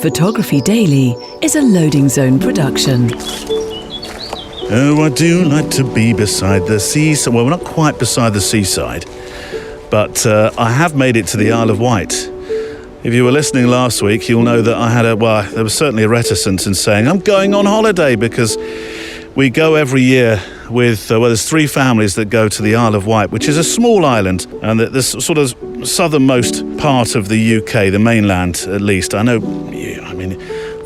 Photography Daily is a Loading Zone production. Oh, I do like to be beside the seaside. Well, we're not quite beside the seaside, but I have made it to the Isle of Wight. If you were listening last week, you'll know that there was certainly a reticence in saying I'm going on holiday, because we go every year with, there's 3 families that go to the Isle of Wight, which is a small island, and the sort of southernmost part of the UK, the mainland at least. I know,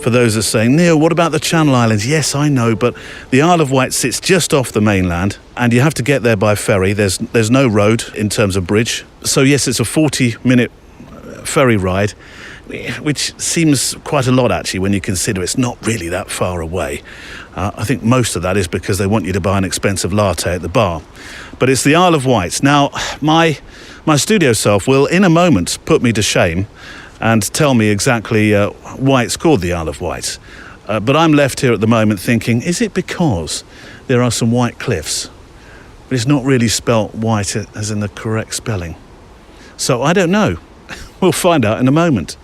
for those that are saying, Neil, what about the Channel Islands? Yes, I know, but the Isle of Wight sits just off the mainland, and you have to get there by ferry. There's no road in terms of bridge. So yes, it's a 40-minute ferry ride, which seems quite a lot actually when you consider it's not really that far away. I think most of that is because they want you to buy an expensive latte at the bar. But it's the Isle of Wight. Now, my studio self will in a moment put me to shame and tell me exactly why it's called the Isle of Wight. But I'm left here at the moment thinking, is it because there are some white cliffs? But it's not really spelt white as in the correct spelling. So I don't know. We'll find out in a moment.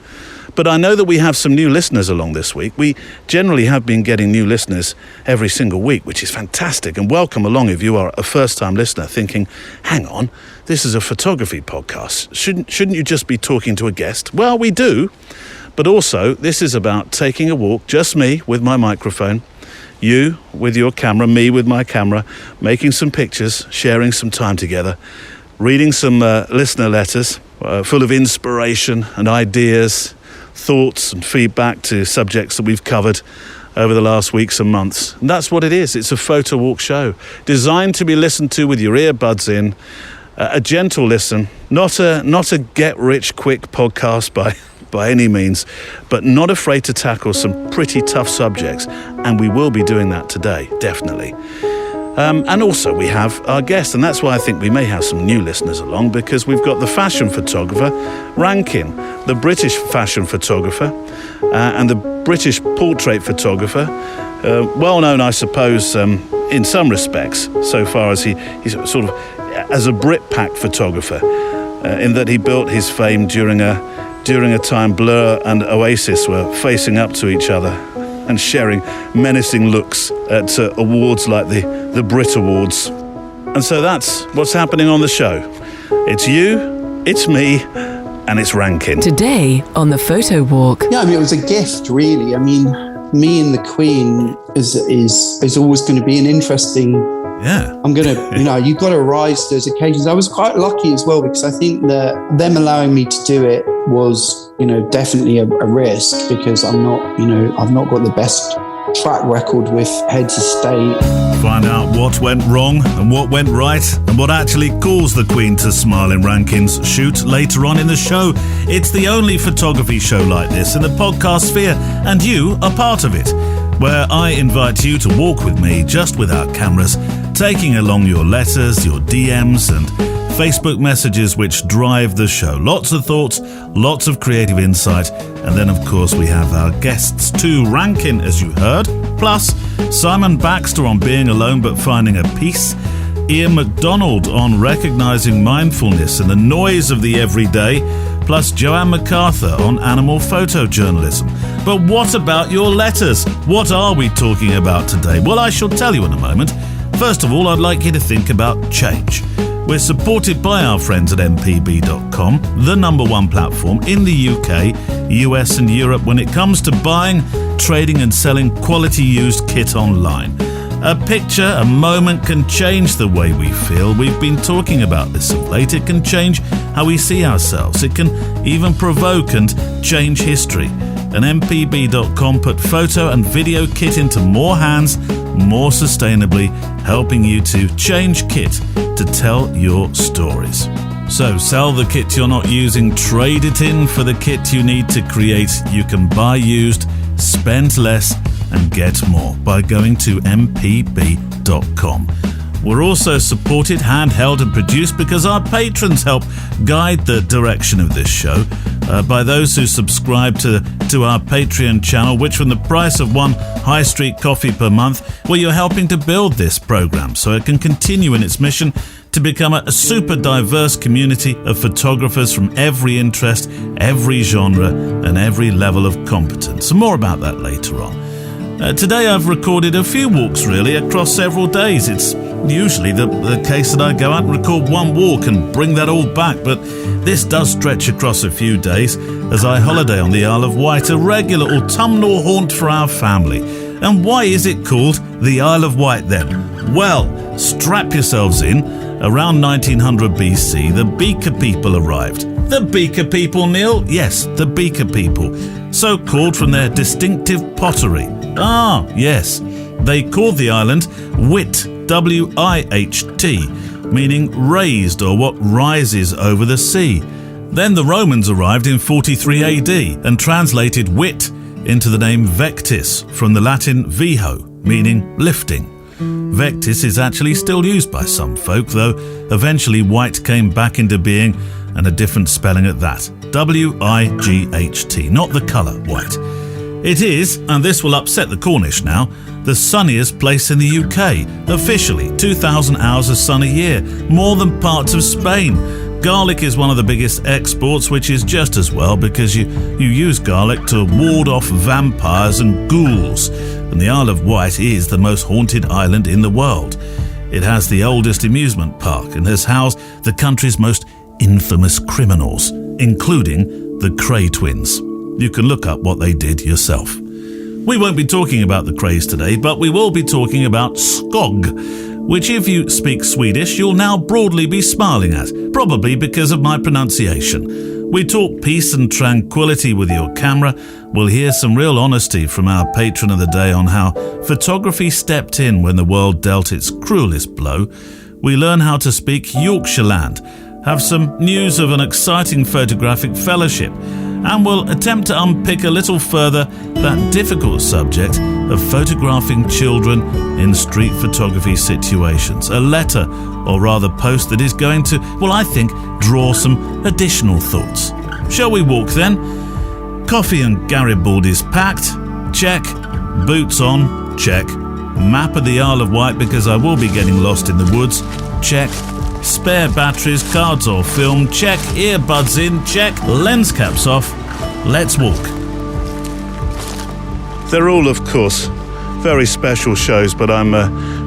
But I know that we have some new listeners along this week. We generally have been getting new listeners every single week, which is fantastic. And welcome along if you are a first-time listener thinking, hang on, this is a photography podcast. Shouldn't you just be talking to a guest? Well, we do. But also, this is about taking a walk, just me with my microphone, you with your camera, me with my camera, making some pictures, sharing some time together, reading some listener letters full of inspiration and ideas, thoughts and feedback to subjects that we've covered over the last weeks and months. And that's what it is. It's a Photowalk show designed to be listened to with your earbuds in, a gentle listen, not a get-rich-quick podcast by any means, but not afraid to tackle some pretty tough subjects. And we will be doing that today, definitely. And also we have our guest, and that's why I think we may have some new listeners along, because we've got the fashion photographer, Rankin, the British fashion photographer, and the British portrait photographer, well known, I suppose, in some respects, so far as he's sort of as a Brit-pack photographer, in that he built his fame during a time Blur and Oasis were facing up to each other and sharing menacing looks at awards like the Brit Awards. And so that's what's happening on the show. It's you, it's me, and it's Rankin. Today on the Photowalk. Yeah, it was a gift, really. Me and the Queen is always going to be an interesting... Yeah. I'm going to, you've got to rise to those occasions. I was quite lucky as well, because I think that them allowing me to do it was, definitely a risk, because I've not got the best track record with heads of state. Find out what went wrong and what went right and what actually caused the Queen to smile in Rankin's shoot later on in the show. It's the only photography show like this in the podcast sphere, and you are part of it, where I invite you to walk with me just with our cameras, taking along your letters, your DMs and Facebook messages which drive the show. Lots of thoughts, lots of creative insight, and then of course we have our guests too. Rankin, as you heard, plus Simon Baxter on being alone but finding a peace, Ian MacDonald on recognising mindfulness and the noise of the everyday, plus Joanne MacArthur on animal photojournalism. But what about your letters? What are we talking about today? Well, I shall tell you in a moment. First of all, I'd like you to think about change. We're supported by our friends at mpb.com, the #1 platform in the UK, US and Europe when it comes to buying, trading and selling quality used kit online. A picture, a moment can change the way we feel. We've been talking about this of late. It can change how we see ourselves. It can even provoke and change history. And mpb.com put photo and video kit into more hands, more sustainably, helping you to change kit to tell your stories. So sell the kit you're not using, trade it in for the kit you need to create. You can buy used, spend less, and get more by going to mpb.com. We're also supported, handheld and produced because our patrons help guide the direction of this show by those who subscribe to our Patreon channel, which from the price of one high street coffee per month, well, you're helping to build this program so it can continue in its mission to become a super diverse community of photographers from every interest, every genre, and every level of competence. More about that later on. Today I've recorded a few walks really across several days. It's usually the case that I go out and record one walk and bring that all back, but this does stretch across a few days as I holiday on the Isle of Wight, a regular autumnal haunt for our family. And why is it called the Isle of Wight then? Well, strap yourselves in. Around 1900 BC, the Beaker people arrived. The Beaker people, Neil? Yes, the Beaker people. So called from their distinctive pottery. Ah, yes. They called the island Wight, W-I-H-T, meaning raised or what rises over the sea. Then the Romans arrived in 43 AD and translated Wight into the name Vectis from the Latin viho, meaning lifting. Vectis is actually still used by some folk, though eventually Wight came back into being and a different spelling at that. W-I-G-H-T, not the colour white. It is, and this will upset the Cornish now, the sunniest place in the UK. Officially, 2,000 hours of sun a year, more than parts of Spain. Garlic is one of the biggest exports, which is just as well because you use garlic to ward off vampires and ghouls. And the Isle of Wight is the most haunted island in the world. It has the oldest amusement park and has housed the country's most infamous criminals, including the Cray twins. You can look up what they did yourself. We won't be talking about the Crays today, but we will be talking about skog, which if you speak Swedish, you'll now broadly be smiling at, probably because of my pronunciation. We talk peace and tranquility with your camera. We'll hear some real honesty from our patron of the day on how photography stepped in when the world dealt its cruelest blow. We learn how to speak Yorkshireland, have some news of an exciting photographic fellowship, and we'll attempt to unpick a little further that difficult subject of photographing children in street photography situations. A letter, or rather post, that is going to, well, I think, draw some additional thoughts. Shall we walk then? Coffee and Garibaldi's packed? Check. Boots on? Check. Map of the Isle of Wight because I will be getting lost in the woods? Check. Spare batteries, cards or film? Check. Earbuds in? Check. Lens caps off. Let's walk. They're all, of course, very special shows, but I'm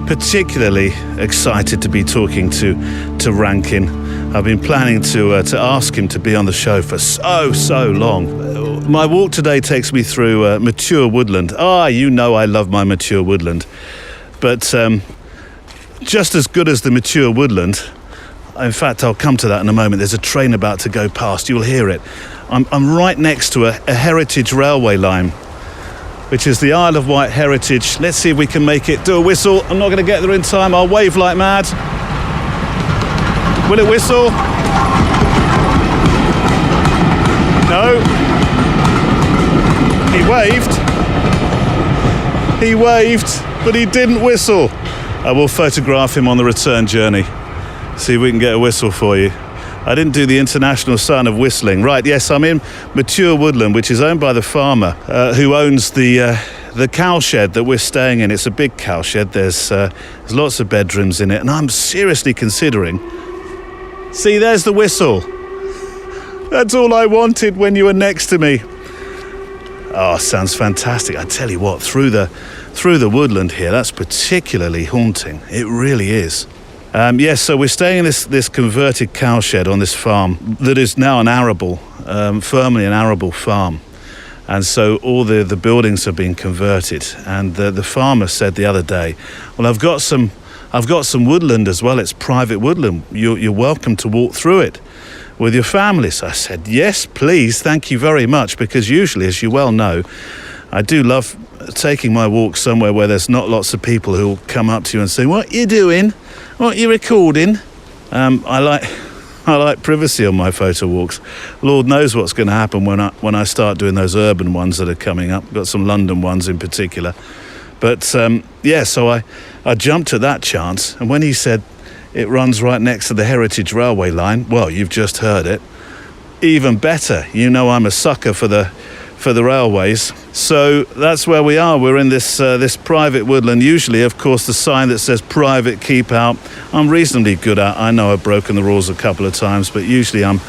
particularly excited to be talking to Rankin. I've been planning to ask him to be on the show for so long. My walk today takes me through mature woodland. You know I love my mature woodland. But just as good as the mature woodland, in fact, I'll come to that in a moment. There's a train about to go past. You'll hear it. I'm right next to a heritage railway line, which is the Isle of Wight Heritage. Let's see if we can make it. Do a whistle. I'm not going to get there in time. I'll wave like mad. Will it whistle? No. He waved, but he didn't whistle. I will photograph him on the return journey. See if we can get a whistle for you. I didn't do the international sign of whistling. Right, yes, I'm in mature woodland, which is owned by the farmer who owns the cowshed that we're staying in. It's a big cowshed. There's lots of bedrooms in it, and I'm seriously considering. See, there's the whistle. That's all I wanted when you were next to me. Oh, sounds fantastic. I tell you what, through the woodland here, that's particularly haunting. It really is. Yes, so we're staying in this converted cowshed on this farm that is now an arable, firmly an arable farm. And so all the buildings have been converted. And the farmer said the other day, well, I've got some woodland as well. It's private woodland. You're welcome to walk through it with your family. So I said, yes, please, thank you very much, because usually, as you well know, I do love taking my walk somewhere where there's not lots of people who will come up to you and say, what you doing? What you recording? I like privacy on my photo walks. Lord knows what's going to happen when I start doing those urban ones that are coming up. Got some London ones in particular. But so I jumped at that chance, and when he said it runs right next to the Heritage Railway line, well, you've just heard it. Even better. You know I'm a sucker for the for the railways. So that's where we are. We're in this private woodland. Usually, of course, the sign that says private keep out, I'm reasonably good at. I know I've broken the rules a couple of times, but usually I'm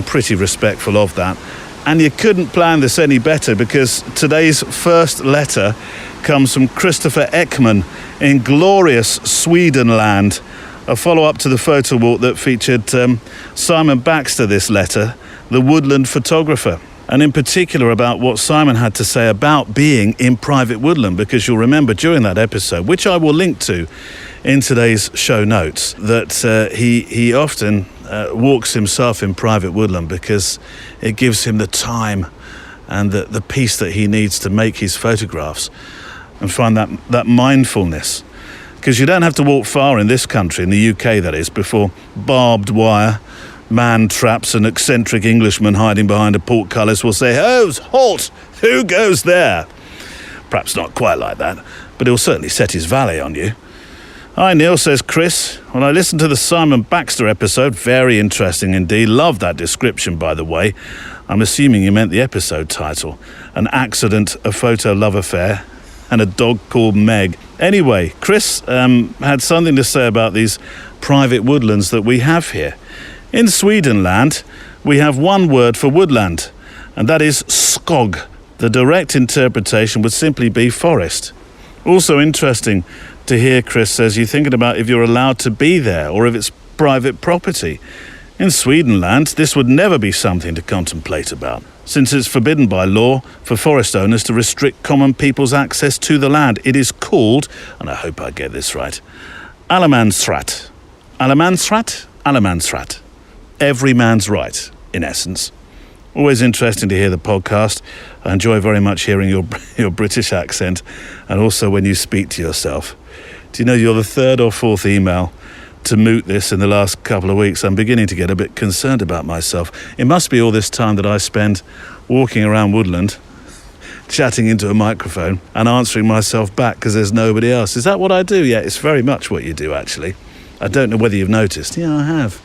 pretty respectful of that. And you couldn't plan this any better, because today's first letter comes from Christopher Ekman in glorious Swedenland, a follow-up to the photo walk that featured Simon Baxter, this letter, the woodland photographer. And in particular about what Simon had to say about being in private woodland, because you'll remember during that episode, which I will link to in today's show notes, that he often walks himself in private woodland because it gives him the time and the peace that he needs to make his photographs and find that mindfulness. Because you don't have to walk far in this country, in the UK that is, before barbed wire, man traps and eccentric Englishmen hiding behind a portcullis will say, "Oh, halt! Who goes there?" Perhaps not quite like that, but he'll certainly set his valet on you. Hi Neil, says Chris. When I listened to the Simon Baxter episode, very interesting indeed. Love that description, by the way. I'm assuming you meant the episode title. An accident, a photo love affair, and a dog called Meg. Anyway, Chris had something to say about these private woodlands that we have here. In Swedenland, we have one word for woodland, and that is skog. The direct interpretation would simply be forest. Also interesting to hear, Chris says, you're thinking about if you're allowed to be there or if it's private property. In Swedenland, this would never be something to contemplate about, since it's forbidden by law for forest owners to restrict common people's access to the land. It is called, and I hope I get this right, allemansrätt. Allemansrätt? Allemansrätt. Every man's right, in essence. Always interesting to hear the podcast. I enjoy very much hearing your British accent, and also when you speak to yourself. Do you know you're the third or fourth email to moot this in the last couple of weeks? I'm beginning to get a bit concerned about myself. It must be all this time that I spend walking around woodland, chatting into a microphone and answering myself back because there's nobody else. Is that what I do? Yeah, it's very much what you do, actually. I don't know whether you've noticed. Yeah, I have.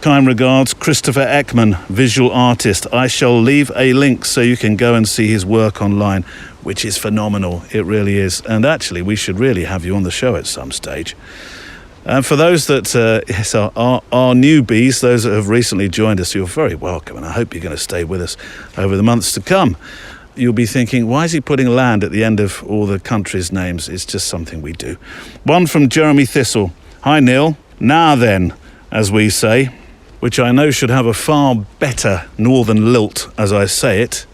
Kind regards, Christopher Ekman, visual artist. I shall leave a link so you can go and see his work online, which is phenomenal. It really is. And actually, we should really have you on the show at some stage. And for those that are newbies, those that have recently joined us, you're very welcome. And I hope you're going to stay with us over the months to come. You'll be thinking, why is he putting land at the end of all the countries' names? It's just something we do. One from Jeremy Thistle. Hi, Neil. Now then, as we say, which I know should have a far better northern lilt as I say it.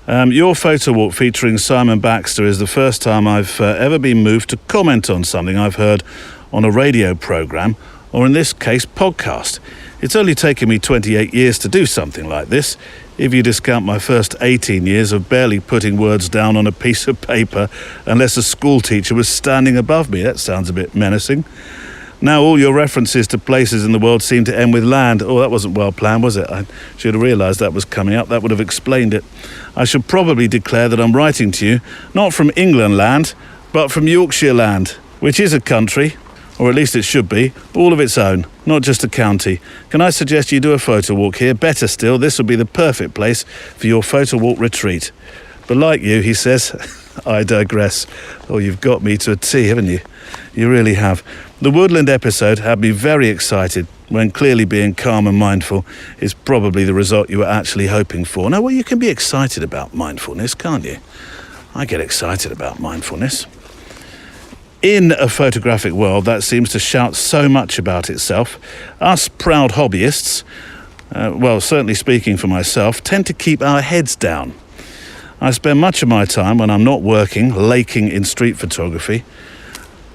Your photo walk featuring Simon Baxter is the first time I've ever been moved to comment on something I've heard on a radio programme, or in this case, podcast. It's only taken me 28 years to do something like this, if you discount my first 18 years of barely putting words down on a piece of paper unless a school teacher was standing above me. That sounds a bit menacing. Now all your references to places in the world seem to end with land. Oh, that wasn't well planned, was it? I should have realised that was coming up. That would have explained it. I should probably declare that I'm writing to you, not from England land, but from Yorkshire land, which is a country, or at least it should be, all of its own, not just a county. Can I suggest you do a photo walk here? Better still, this would be the perfect place for your photo walk retreat. But like you, he says, I digress. Oh, you've got me to a T, haven't you? You really have. The woodland episode had me very excited, when clearly being calm and mindful is probably the result you were actually hoping for. Now, well, you can be excited about mindfulness, can't you? I get excited about mindfulness. In a photographic world that seems to shout so much about itself, us proud hobbyists, well, certainly speaking for myself, tend to keep our heads down. I spend much of my time when I'm not working, laking in street photography,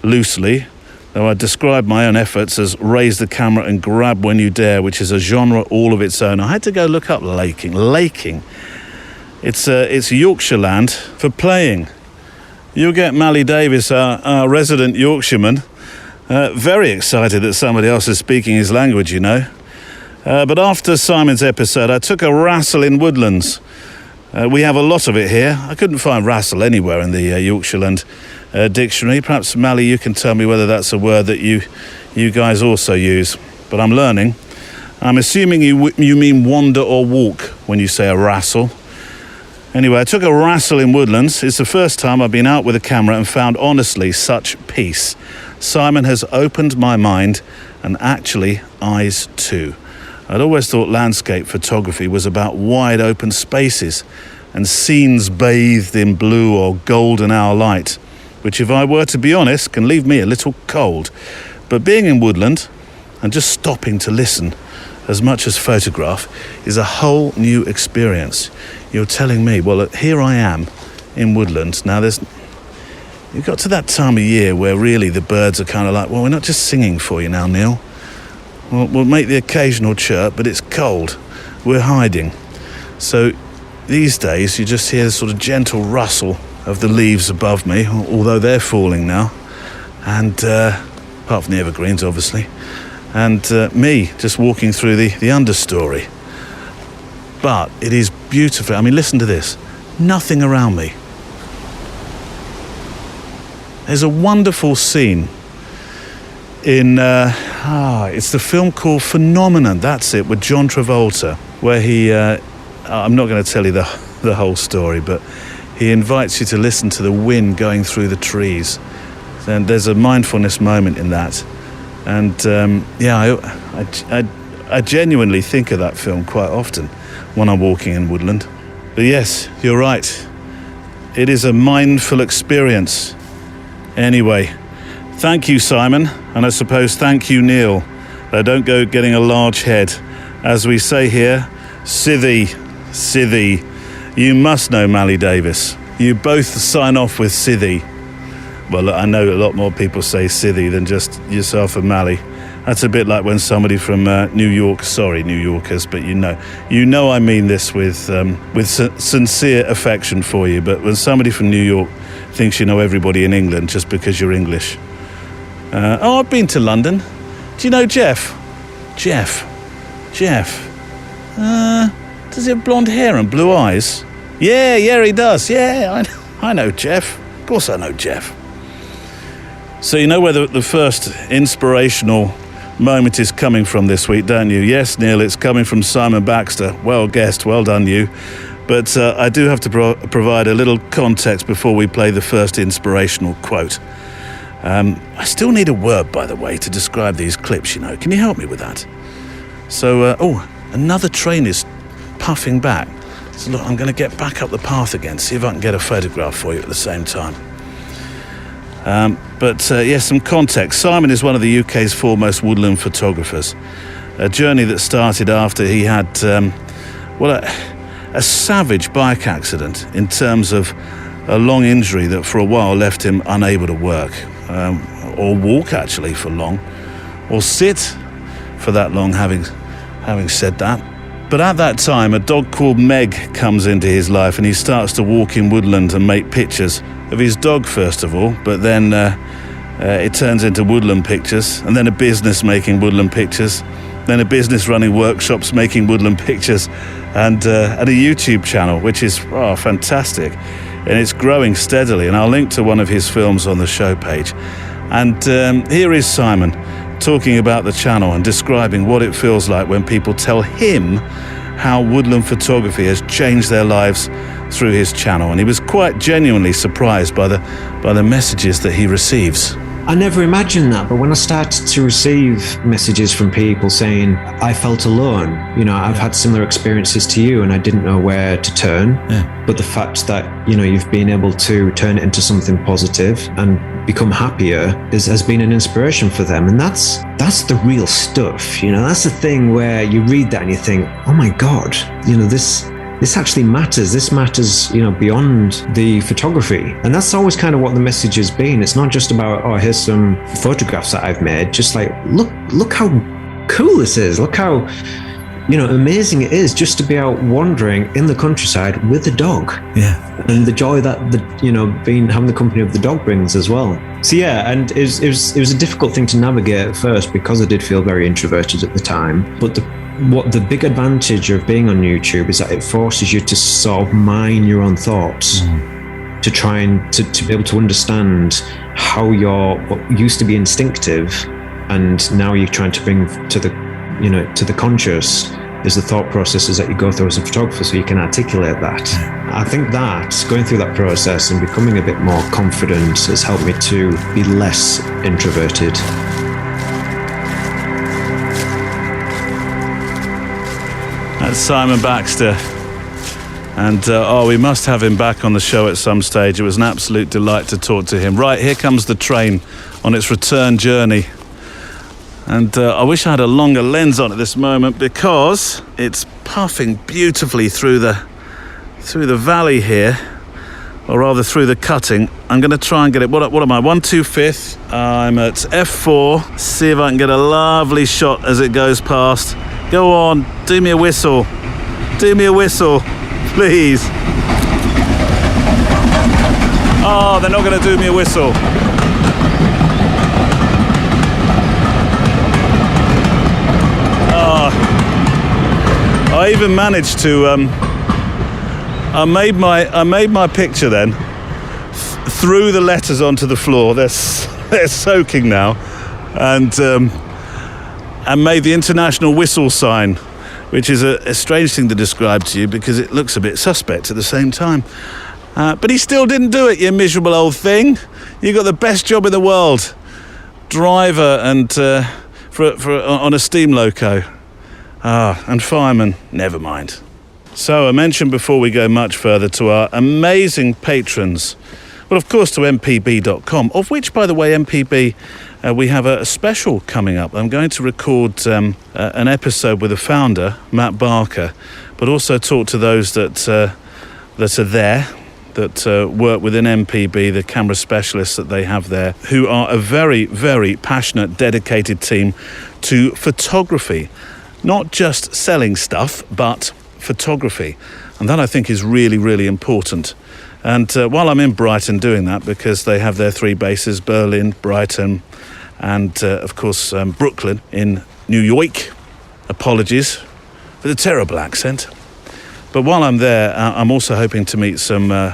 loosely, though I describe my own efforts as raise the camera and grab when you dare, which is a genre all of its own. I had to go look up laking. Laking. It's Yorkshire land for playing. You'll get Mally Davis, our resident Yorkshireman, very excited that somebody else is speaking his language, you know. But after Simon's episode, I took a wrestle in woodlands. We have a lot of it here. I couldn't find wrestle anywhere in the Yorkshireland dictionary. Perhaps, Mally, you can tell me whether that's a word that you guys also use. But I'm learning. I'm assuming you mean wander or walk when you say a wrestle. Anyway, I took a wrestle in Woodlands. It's the first time I've been out with a camera and found, honestly, such peace. Simon has opened my mind and actually eyes too. I'd always thought landscape photography was about wide open spaces and scenes bathed in blue or golden hour light, which, if I were to be honest, can leave me a little cold. But being in woodland and just stopping to listen as much as photograph is a whole new experience. You're telling me, well, here I am in woodland. Now, you've got to that time of year where really the birds are kind of like, well, we're not just singing for you now, Neil. We'll make the occasional chirp, but it's cold. We're hiding. So these days, you just hear the sort of gentle rustle of the leaves above me, although they're falling now. And apart from the evergreens, obviously. And me just walking through the understory. But it is beautiful. I mean, listen to this. Nothing around me. There's a wonderful scene in, it's the film called Phenomenon, that's it, with John Travolta, where he, I'm not going to tell you the whole story, but he invites you to listen to the wind going through the trees. And there's a mindfulness moment in that. And I genuinely think of that film quite often when I'm walking in woodland. But yes, you're right. It is a mindful experience. Anyway, thank you, Simon, and I suppose thank you, Neil. Don't go getting a large head. As we say here, Sithy. You must know Mally Davis. You both sign off with Sithy. Well, look, I know a lot more people say Sithy than just yourself and Mally. That's a bit like when somebody from New York, sorry, New Yorkers, but you know I mean this with sincere affection for you, but when somebody from New York thinks you know everybody in England just because you're English. I've been to London. Do you know Jeff? Jeff. Does he have blonde hair and blue eyes? Yeah, he does. Yeah, I know Jeff. Of course I know Jeff. So you know where the first inspirational moment is coming from this week, don't you? Yes, Neil, it's coming from Simon Baxter. Well guessed, well done you. But I do have to provide a little context before we play the first inspirational quote. I still need a word, by the way, to describe these clips, you know. Can you help me with that? So, another train is puffing back. So look, I'm going to get back up the path again, see if I can get a photograph for you at the same time. Yes, some context. Simon is one of the UK's foremost woodland photographers. A journey that started after he had, a savage bike accident in terms of a long injury that for a while left him unable to work, or walk actually for long, or sit for that long, having said that. But at that time, a dog called Meg comes into his life and he starts to walk in woodland and make pictures of his dog first of all, but then it turns into woodland pictures, and then a business making woodland pictures, then a business running workshops making woodland pictures, and a YouTube channel, which is fantastic. And it's growing steadily, and I'll link to one of his films on the show page. And here is Simon talking about the channel and describing what it feels like when people tell him how woodland photography has changed their lives through his channel. And he was quite genuinely surprised by the messages that he receives. I never imagined that, but when I started to receive messages from people saying, I felt alone, I've had similar experiences to you and I didn't know where to turn. Yeah. But the fact that, you've been able to turn it into something positive and become happier has been an inspiration for them. And that's the real stuff, that's the thing where you read that and you think, oh my God, this actually matters. This matters, beyond the photography. And that's always kind of what the message has been. It's not just about, here's some photographs that I've made. Just like, look how cool this is. Look how, amazing it is just to be out wandering in the countryside with a dog. Yeah. And the joy that having the company of the dog brings as well. So yeah, and it was a difficult thing to navigate at first because I did feel very introverted at the time. But the big advantage of being on YouTube is that it forces you to sort of mine your own thoughts, to try and to be able to understand how what used to be instinctive and now you're trying to bring to the to the conscious is the thought processes that you go through as a photographer, so you can articulate that. I think that going through that process and becoming a bit more confident has helped me to be less introverted. That's Simon Baxter. And we must have him back on the show at some stage. It was an absolute delight to talk to him. Right, here comes the train on its return journey. And I wish I had a longer lens on at this moment, because it's puffing beautifully through the valley here, or rather through the cutting. I'm going to try and get it. What am I? 1/2/5. I'm at f4. See if I can get a lovely shot as it goes past. Go on, do me a whistle. Do me a whistle, please. Oh, they're not going to do me a whistle. I even managed to. I made my picture then threw the letters onto the floor. They're soaking now, and made the international whistle sign, which is a strange thing to describe to you because it looks a bit suspect at the same time. But he still didn't do it, you miserable old thing. You got the best job in the world, driver and on a steam loco. And fireman, never mind. So I mentioned before we go much further to our amazing patrons. Well, of course, to mpb.com, of which, by the way, MPB, we have a special coming up. I'm going to record an episode with the founder, Matt Barker, but also talk to those that are there, that work within MPB, the camera specialists that they have there, who are a very, very passionate, dedicated team to photography. Not just selling stuff, but photography. And that, I think, is really, really important. And while I'm in Brighton doing that, because they have their 3 bases, Berlin, Brighton, and, of course, Brooklyn in New York. Apologies for the terrible accent. But while I'm there, I'm also hoping to meet some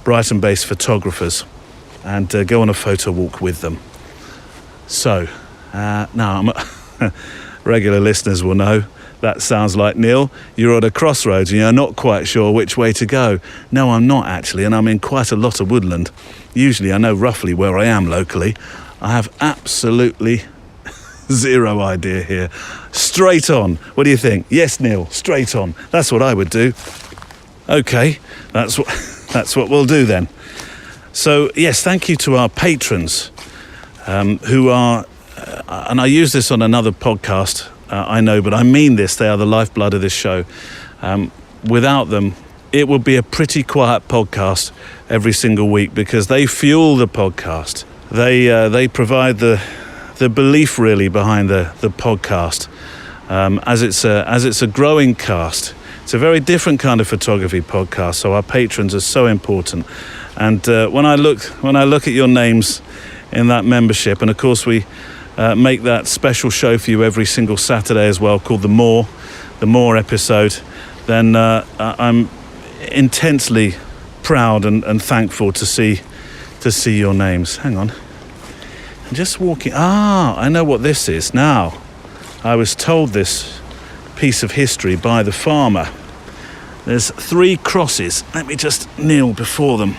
Brighton-based photographers and go on a photo walk with them. So, now I'm... Regular listeners will know that sounds like, Neil, you're at a crossroads and you're not quite sure which way to go. No, I'm not actually, and I'm in quite a lot of woodland. Usually I know roughly where I am locally. I have absolutely zero idea here. Straight on. What do you think? Yes, Neil, straight on. That's what I would do. Okay, that's what we'll do then. So, yes, thank you to our patrons who are... and I use this on another podcast, I know, but I mean this. They are the lifeblood of this show. Without them, it would be a pretty quiet podcast every single week because they fuel the podcast. They provide the belief really behind the podcast. As it's a growing cast. It's a very different kind of photography podcast. So our patrons are so important. And when I look at your names in that membership, and of course we make that special show for you every single Saturday as well, called the More episode, then I'm intensely proud and thankful to see your names. Hang on, I'm just walking. I know what this is now. I was told this piece of history by the farmer. There's 3 crosses. Let me just kneel before them,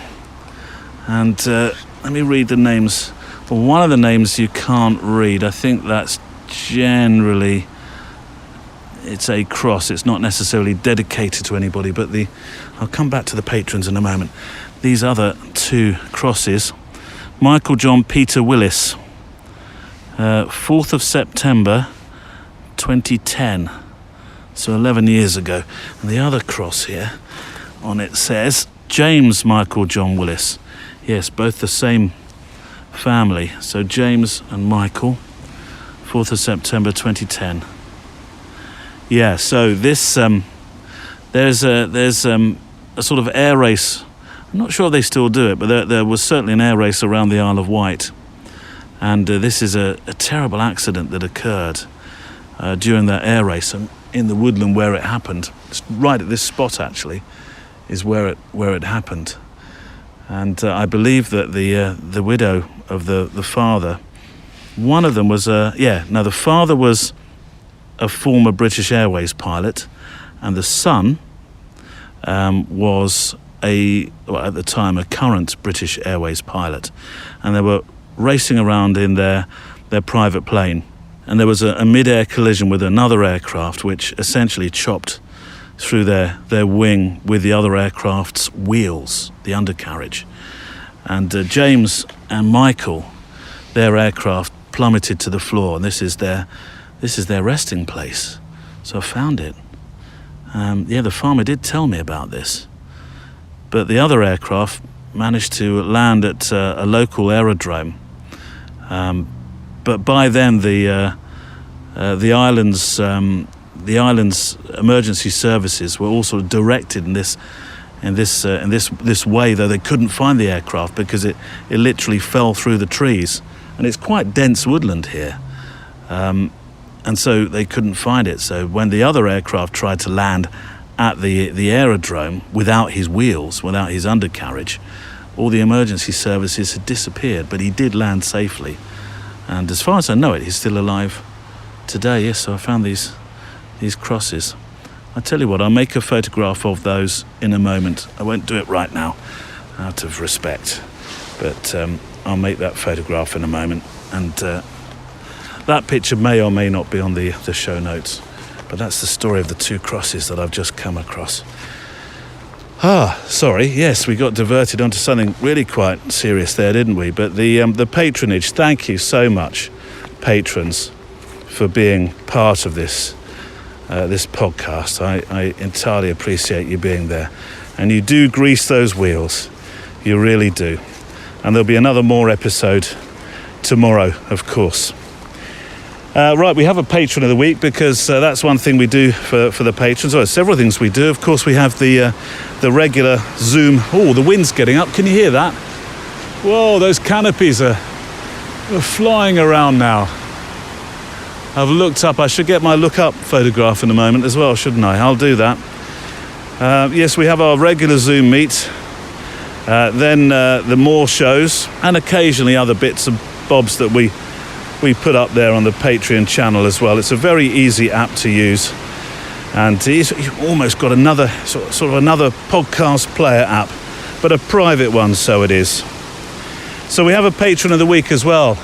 and let me read the names. Well, one of the names you can't read. I think that's generally, it's a cross. It's not necessarily dedicated to anybody, but I'll come back to the patrons in a moment. These other 2 crosses, Michael John Peter Willis, 4th of September 2010, so 11 years ago. And the other cross here on it says James Michael John Willis. Yes, both the same family. So James and Michael, 4th of September 2010. Yeah, so this there's a sort of air race. I'm not sure they still do it, but there was certainly an air race around the Isle of Wight. And this is a terrible accident that occurred during that air race in the woodland where it happened. It's right at this spot actually is where it happened. And I believe that the widow of the father, one of them was the father was a former British Airways pilot, and the son was at the time, a current British Airways pilot. And they were racing around in their private plane. And there was a mid-air collision with another aircraft, which essentially chopped through their wing with the other aircraft's wheels, the undercarriage. And James and Michael, their aircraft plummeted to the floor, and this is their resting place. So I found it. The farmer did tell me about this. But the other aircraft managed to land at a local aerodrome. But by then, the island's emergency services were also directed in this way, though they couldn't find the aircraft because it literally fell through the trees, and it's quite dense woodland here, and so they couldn't find it. So when the other aircraft tried to land at the aerodrome without his wheels, without his undercarriage, all the emergency services had disappeared, but he did land safely. And as far as I know it, he's still alive today. Yes, so I found these crosses. I tell you what, I'll make a photograph of those in a moment. I won't do it right now, out of respect, but I'll make that photograph in a moment. And that picture may or may not be on the show notes. But that's the story of the two crosses that I've just come across. Sorry, yes, we got diverted onto something really quite serious there, didn't we? But the patronage, thank you so much, patrons, for being part of this podcast. I entirely appreciate you being there. And you do grease those wheels. You really do. And there'll be another more episode tomorrow, of course. Right, we have a patron of the week because that's one thing we do for the patrons. Well, several things we do. Of course, we have the regular Zoom. Oh, the wind's getting up. Can you hear that? Whoa, those canopies are flying around now. I've looked up. I should get my look up photograph in a moment as well, shouldn't I? I'll do that. Yes, we have our regular Zoom meet. Then the more shows and occasionally other bits and bobs that we put up there on the Patreon channel as well. It's a very easy app to use, and you've almost got another sort of another podcast player app, but a private one, so it is. So we have a patron of the week as well.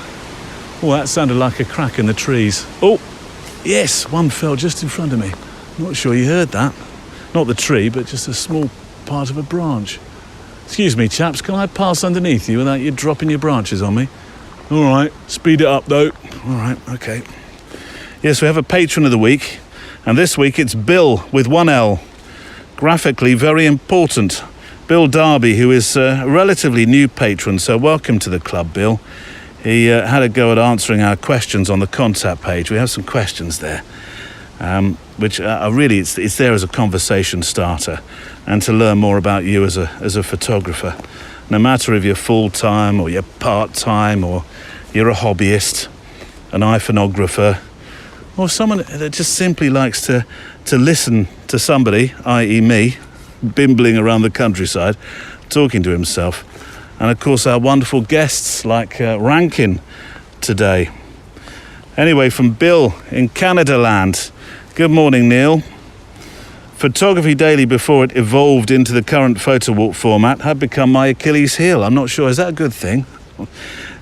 Oh, that sounded like a crack in the trees. Oh, yes, one fell just in front of me. Not sure you heard that. Not the tree, but just a small part of a branch. Excuse me, chaps, can I pass underneath you without you dropping your branches on me? All right, speed it up though. All right, okay. Yes, we have a patron of the week, and this week it's Bill with one L. Graphically very important. Bill Darby, who is a relatively new patron, so welcome to the club, Bill. He had a go at answering our questions on the contact page. We have some questions there, which are really, it's there as a conversation starter and to learn more about you as a photographer. No matter if you're full-time or you're part-time or you're a hobbyist, an iPhonographer, or someone that just simply likes to listen to somebody, i.e. me, bimbling around the countryside, talking to himself. And of course our wonderful guests like Rankin today. Anyway, from Bill in Canada land. Good morning, Neil. Photography Daily, before it evolved into the current Photowalk format, had become my Achilles heel. I'm not sure, is that a good thing?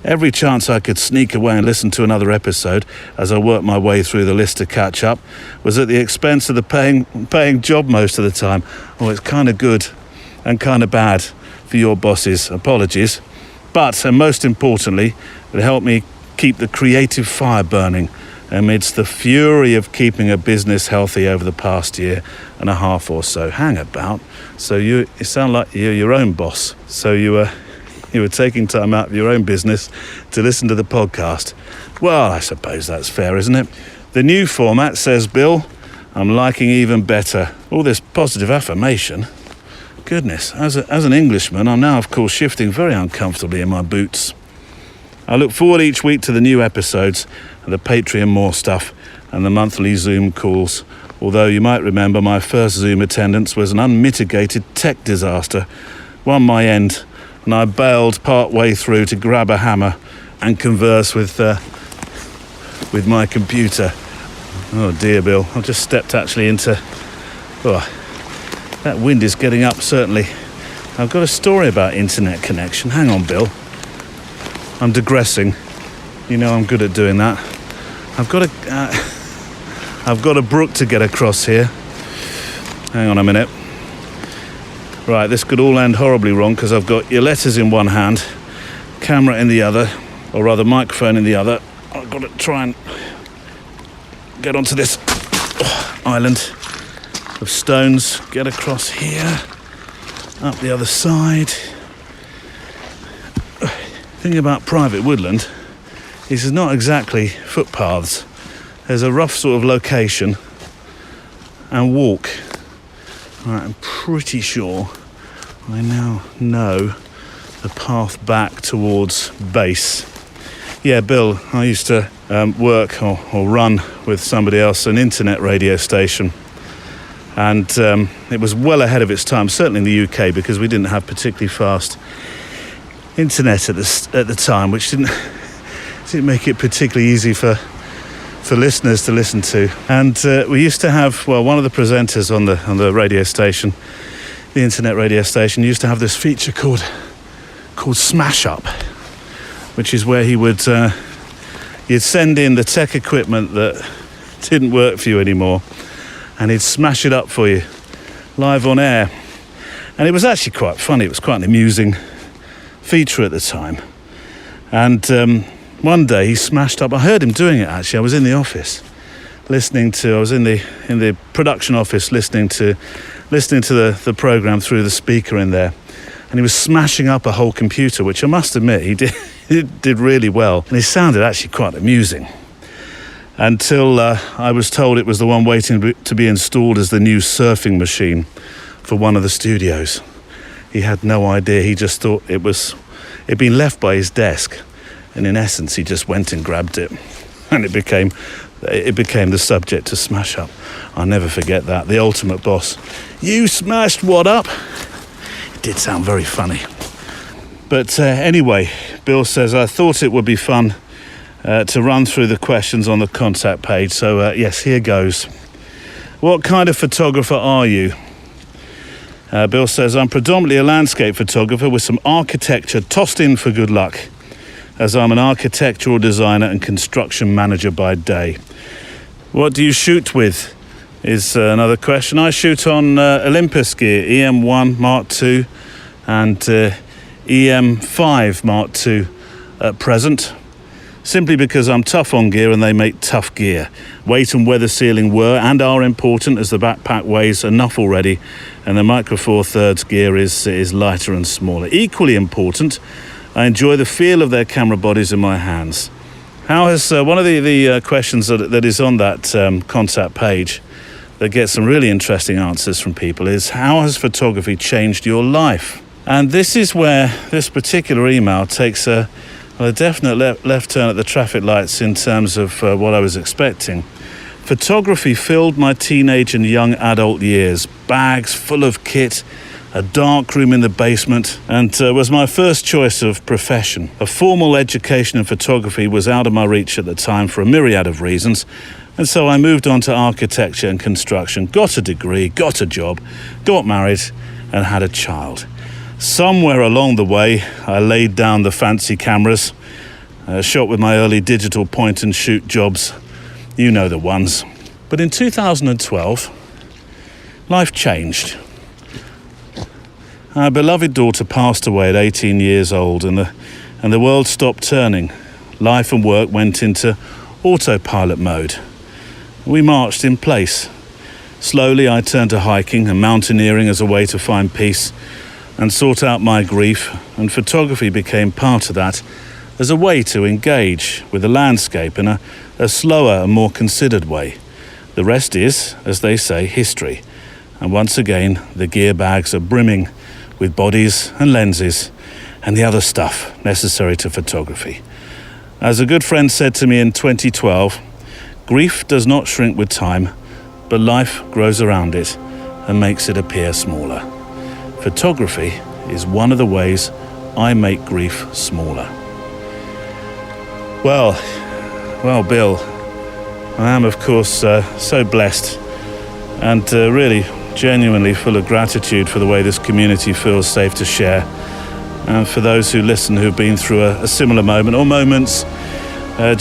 Every chance I could sneak away and listen to another episode as I worked my way through the list to catch up was at the expense of the paying job most of the time. Oh, it's kind of good and kind of bad for your bosses. Apologies. But, and most importantly, it helped me keep the creative fire burning amidst the fury of keeping a business healthy over the past year and a half or so. Hang about. So you sound like you're your own boss. So you were taking time out of your own business to listen to the podcast. Well, I suppose that's fair, isn't it? The new format, says Bill, I'm liking even better. All this positive affirmation. Goodness, as an Englishman, I'm now, of course, shifting very uncomfortably in my boots. I look forward each week to the new episodes and the Patreon more stuff and the monthly Zoom calls. Although you might remember my first Zoom attendance was an unmitigated tech disaster. One my end, and I bailed part way through to grab a hammer and converse with my computer. Oh dear, Bill. I've just stepped actually into... Oh, that wind is getting up, certainly. I've got a story about internet connection. Hang on, Bill. I'm digressing. You know I'm good at doing that. I've got a brook to get across here. Hang on a minute. Right, this could all end horribly wrong because I've got your letters in one hand, camera in the other, or rather microphone in the other. I've got to try and get onto this island of stones, get across here, up the other side. The thing about private woodland is it's not exactly footpaths. There's a rough sort of location and walk. Right, I'm pretty sure I now know the path back towards base. Yeah, Bill, I used to work or run with somebody else an internet radio station, and it was well ahead of its time, certainly in the UK, because we didn't have particularly fast internet at the time, which didn't make it particularly easy for listeners to listen to. And we used to have, well, one of the presenters on the radio station, the internet radio station, used to have this feature called Smash Up, which is where he would you'd send in the tech equipment that didn't work for you anymore, and he'd smash it up for you live on air. And it was actually quite funny. It was quite an amusing feature at the time. And one day he smashed up. I heard him doing it actually. I was in the office I was in the production office listening to the program through the speaker in there, and he was smashing up a whole computer, which I must admit he did really well, and it sounded actually quite amusing, until I was told it was the one waiting to be installed as the new surfing machine for one of the studios. He had no idea. He just thought it'd been left by his desk, and in essence he just went and grabbed it, and it became the subject to smash up. I'll never forget that. The ultimate boss. You smashed what up? It did sound very funny. But anyway, Bill says, I thought it would be fun to run through the questions on the contact page. So yes, here goes. What kind of photographer are you? Bill says, I'm predominantly a landscape photographer with some architecture tossed in for good luck, as I'm an architectural designer and construction manager by day. What do you shoot with is another question. I shoot on Olympus gear, EM1 Mark II and EM5 Mark II at present, simply because I'm tough on gear and they make tough gear. Weight and weather sealing were and are important, as the backpack weighs enough already and the Micro Four Thirds gear is lighter and smaller. Equally important, I enjoy the feel of their camera bodies in my hands. How has one of the questions that is on that contact page that gets some really interesting answers from people is, how has photography changed your life? And this is where this particular email takes a definite left turn at the traffic lights in terms of what I was expecting. Photography filled my teenage and young adult years, bags full of kit, a dark room in the basement, and was my first choice of profession. A formal education in photography was out of my reach at the time for a myriad of reasons, and so I moved on to architecture and construction, got a degree, got a job, got married, and had a child. Somewhere along the way, I laid down the fancy cameras, shot with my early digital point and shoot jobs. You know the ones. But in 2012, life changed. Our beloved daughter passed away at 18 years old, and the world stopped turning. Life and work went into autopilot mode. We marched in place. Slowly I turned to hiking and mountaineering as a way to find peace and sort out my grief, and photography became part of that as a way to engage with the landscape in a slower and more considered way. The rest is, as they say, history. And once again, the gear bags are brimming with bodies and lenses and the other stuff necessary to photography. As a good friend said to me in 2012, grief does not shrink with time, but life grows around it and makes it appear smaller. Photography is one of the ways I make grief smaller. Well, Bill, I am, of course, so blessed and really genuinely full of gratitude for the way this community feels safe to share. And for those who listen who've been through a similar moment or moments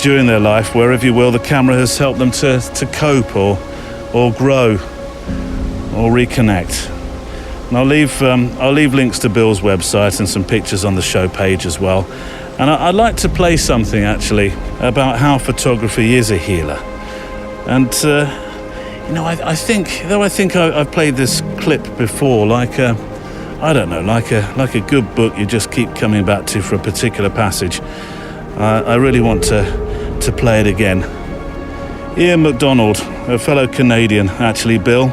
during their life, wherever you will, the camera has helped them to cope or grow or reconnect. And I'll leave links to Bill's website and some pictures on the show page as well. And I'd like to play something actually about how photography is a healer. And I think I've played this clip before, like a good book you just keep coming back to for a particular passage. I really want to play it again. Ian MacDonald, a fellow Canadian, actually, Bill,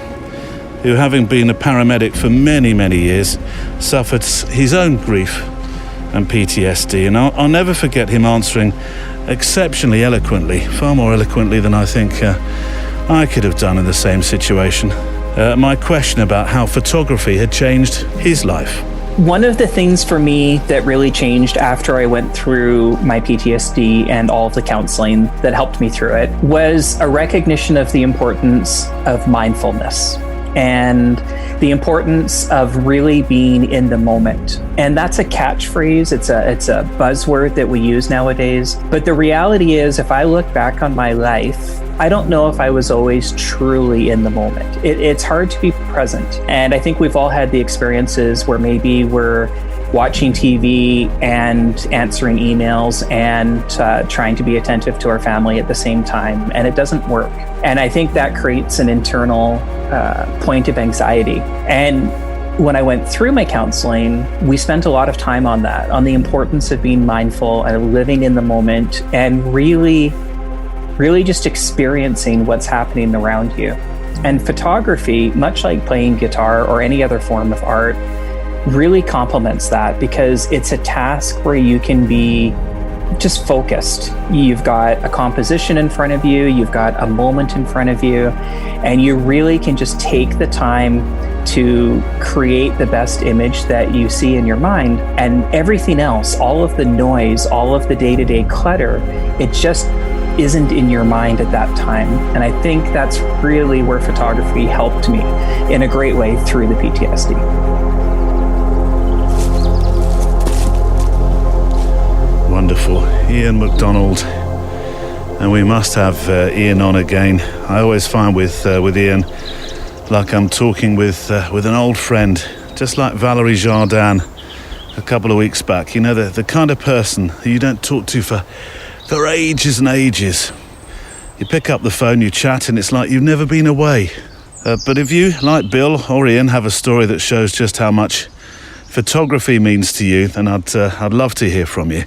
who, having been a paramedic for many, many years, suffered his own grief and PTSD. And I'll never forget him answering exceptionally eloquently, far more eloquently than I think I could have done in the same situation. My question about how photography had changed his life. One of the things for me that really changed after I went through my PTSD and all of the counseling that helped me through it was a recognition of the importance of mindfulness and the importance of really being in the moment. And that's a catchphrase. It's a buzzword that we use nowadays. But the reality is, if I look back on my life, I don't know if I was always truly in the moment. It's hard to be present. And I think we've all had the experiences where maybe we're watching TV and answering emails and trying to be attentive to our family at the same time, and it doesn't work. And I think that creates an internal point of anxiety. And when I went through my counseling, we spent a lot of time on that, on the importance of being mindful and living in the moment and really just experiencing what's happening around you. And photography, much like playing guitar or any other form of art, really complements that because it's a task where you can be just focused. You've got a composition in front of you, you've got a moment in front of you, and you really can just take the time to create the best image that you see in your mind. And everything else, all of the noise, all of the day-to-day clutter, it just isn't in your mind at that time. And I think that's really where photography helped me in a great way through the PTSD. Wonderful. Ian MacDonald. And we must have Ian on again. I always find with Ian, like I'm talking with an old friend, just like Valerie Jardin a couple of weeks back. You know, the kind of person who you don't talk to for ages and ages. You pick up the phone, you chat, and it's like you've never been away. But if you, like Bill or Ian, have a story that shows just how much photography means to you, then I'd love to hear from you.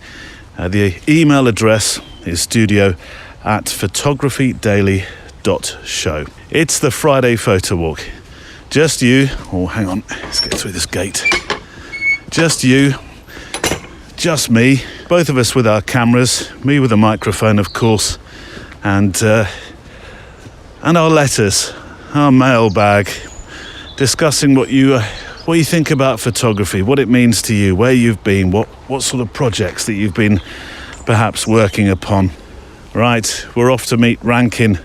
The email address is studio@photographydaily.show. It's the Friday Photo Walk. Just you, hang on, let's get through this gate. Just you, just me, both of us with our cameras, me with a microphone, of course, and our letters, our mailbag, discussing what you think about photography, what it means to you, where you've been, what sort of projects that you've been perhaps working upon. Right, we're off to meet Rankin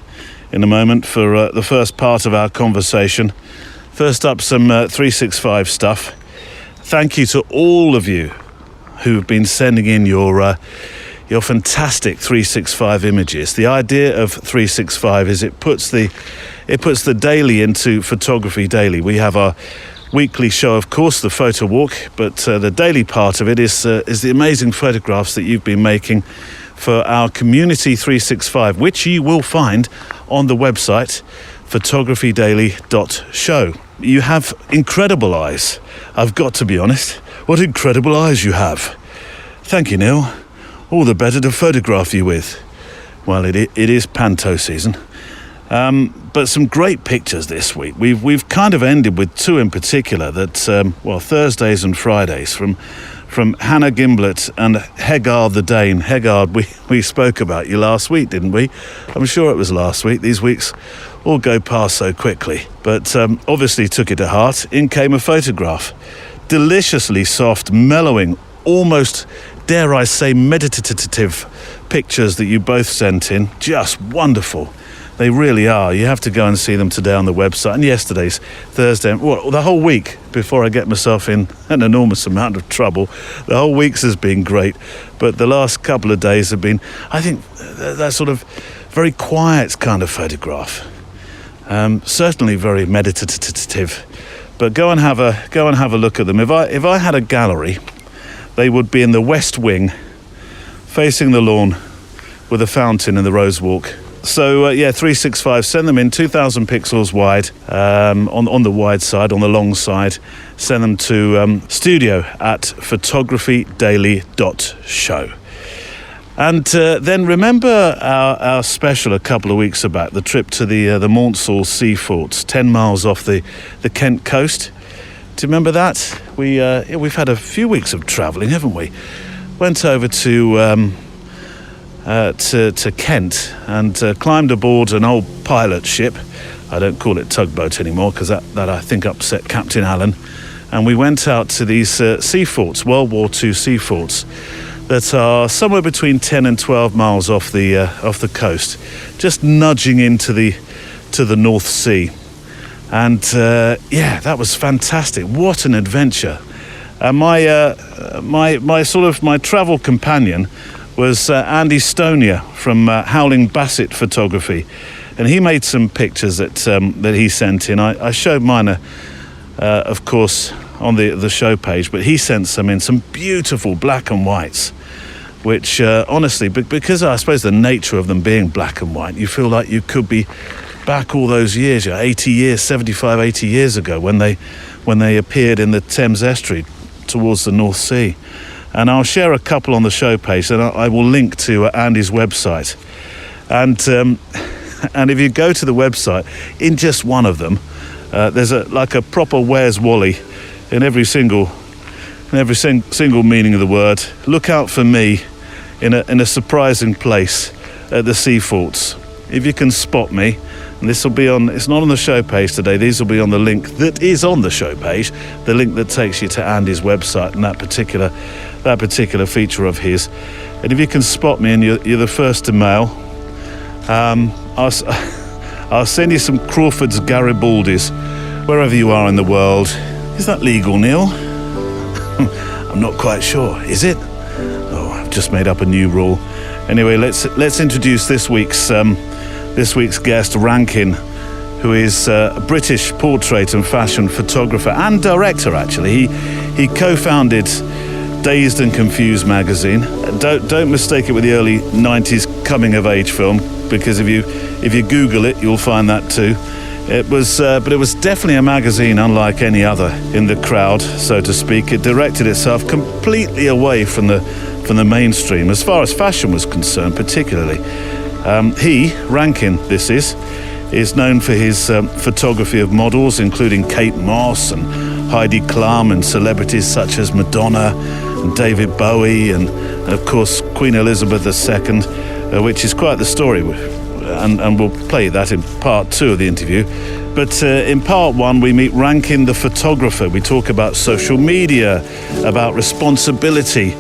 in a moment for the first part of our conversation. First up, some 365 stuff. Thank you to all of you who've been sending in your fantastic 365 images. The idea of 365 is it puts the daily into Photography Daily. We have our weekly show, of course, the Photo Walk, but the daily part of it is the amazing photographs that you've been making for our Community 365, which you will find on the website photographydaily.show. You have incredible eyes. I've got to be honest. What incredible eyes you have. Thank you, Neil. All the better to photograph you with. Well, it is Panto season. But some great pictures this week. We've kind of ended with two in particular that, Thursdays and Fridays from Hannah Gimblett and Hegard the Dane. Hegard, we spoke about you last week, didn't we? I'm sure it was last week. These weeks all go past so quickly. But obviously took it to heart. In came a photograph. Deliciously soft, mellowing, almost, dare I say, meditative pictures that you both sent in. Just wonderful. They really are. You have to go and see them today on the website. And yesterday's Thursday. Well, the whole week, before I get myself in an enormous amount of trouble, the whole week's has been great. But the last couple of days have been, I think, that sort of very quiet kind of photograph. Certainly very meditative. But go and have a look at them. If I had a gallery, they would be in the west wing, facing the lawn, with a fountain in the rose walk. So 365, send them in 2,000 pixels wide, on the wide side, on the long side. Send them to studio@photographydaily.show. And then remember our special a couple of weeks back, the trip to the Monsall Sea Forts, 10 miles off the Kent coast. Do you remember that? We've had a few weeks of travelling, haven't we? Went over to Kent and climbed aboard an old pilot ship. I don't call it tugboat anymore because that I think upset Captain Allen. And we went out to these sea forts, World War II sea forts, that are somewhere between 10 and 12 miles off the coast, just nudging into the North Sea. And that was fantastic. What an adventure! And my travel companion was Andy Stonia from Howling Bassett Photography, and he made some pictures that he sent in. I showed mine, of course, on the show page, but he sent some in, some beautiful black and whites, which honestly, because I suppose the nature of them being black and white, you feel like you could be back all those years, 80 years, 75, 80 years ago when they appeared in the Thames estuary towards the North Sea. And I'll share a couple on the show page, and I will link to Andy's website. And if you go to the website, in just one of them, there's a proper Where's Wally in every single meaning of the word. Look out for me in a surprising place at the sea forts. If you can spot me, and this will be on, it's not on the show page today, these will be on the link that is on the show page, the link that takes you to Andy's website and that particular feature of his. And if you can spot me and you're the first to mail, I'll send you some Crawford's Garibaldis wherever you are in the world. Is that legal, Neil? I'm not quite sure. Is it? Oh, I've just made up a new rule. Anyway, let's introduce this week's guest, Rankin, who is a British portrait and fashion photographer and director. Actually, he co-founded Dazed and Confused magazine. Don't mistake it with the early 90s coming-of-age film, because if you Google it, you'll find that too. But it was definitely a magazine unlike any other in the crowd, so to speak. It directed itself completely away from the mainstream, as far as fashion was concerned, particularly. Rankin, this is known for his photography of models, including Kate Moss and Heidi Klum, and celebrities such as Madonna and David Bowie, and of course Queen Elizabeth II, which is quite the story. And we'll play that in part 2 of the interview. But in part 1, we meet Rankin the photographer. We talk about social media, about responsibility,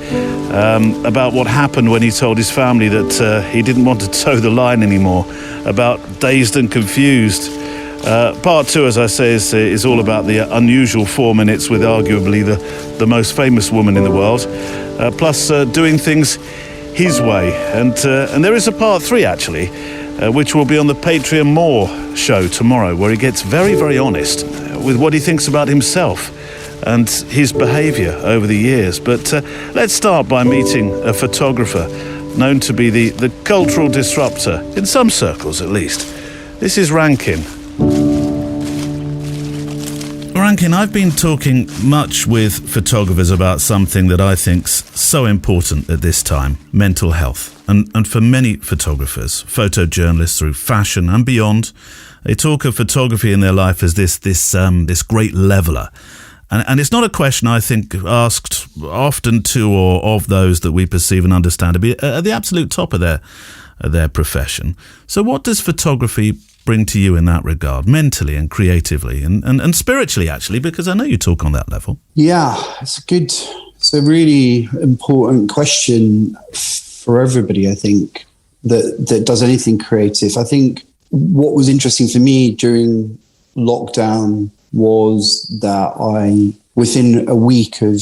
about what happened when he told his family that he didn't want to toe the line anymore, about Dazed and Confused. Part 2, as I say, is all about the unusual 4 minutes with arguably the most famous woman in the world, plus doing things his way. And there is a part 3, actually, which will be on the Patreon More show tomorrow, where he gets very, very honest with what he thinks about himself and his behaviour over the years. But let's start by meeting a photographer known to be the cultural disruptor, in some circles at least. This is Rankin. Rankin, I've been talking much with photographers about something that I think's so important at this time, mental health. And for many photographers, photojournalists through fashion and beyond, they talk of photography in their life as this great leveler. And it's not a question, I think, asked often to or of those that we perceive and understand to be at the absolute top of their profession. So what does photography bring to you in that regard, mentally and creatively and spiritually, actually, because I know you talk on that level? Yeah, it's a really important question for everybody, I think, that does anything creative. I think what was interesting for me during lockdown was that within a week of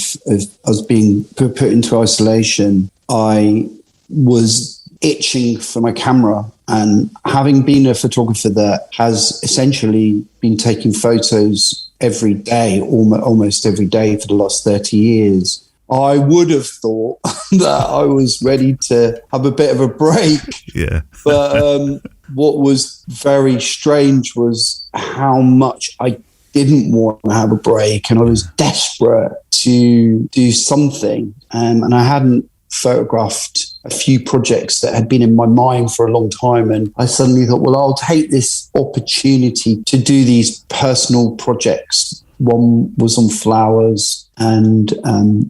us being put into isolation, I was itching for my camera. And having been a photographer that has essentially been taking photos every day, almost every day for the last 30 years, I would have thought that I was ready to have a bit of a break. Yeah. But what was very strange was how much I didn't want to have a break, and I was desperate to do something. And I hadn't photographed a few projects that had been in my mind for a long time. And I suddenly thought, well, I'll take this opportunity to do these personal projects. One was on flowers, and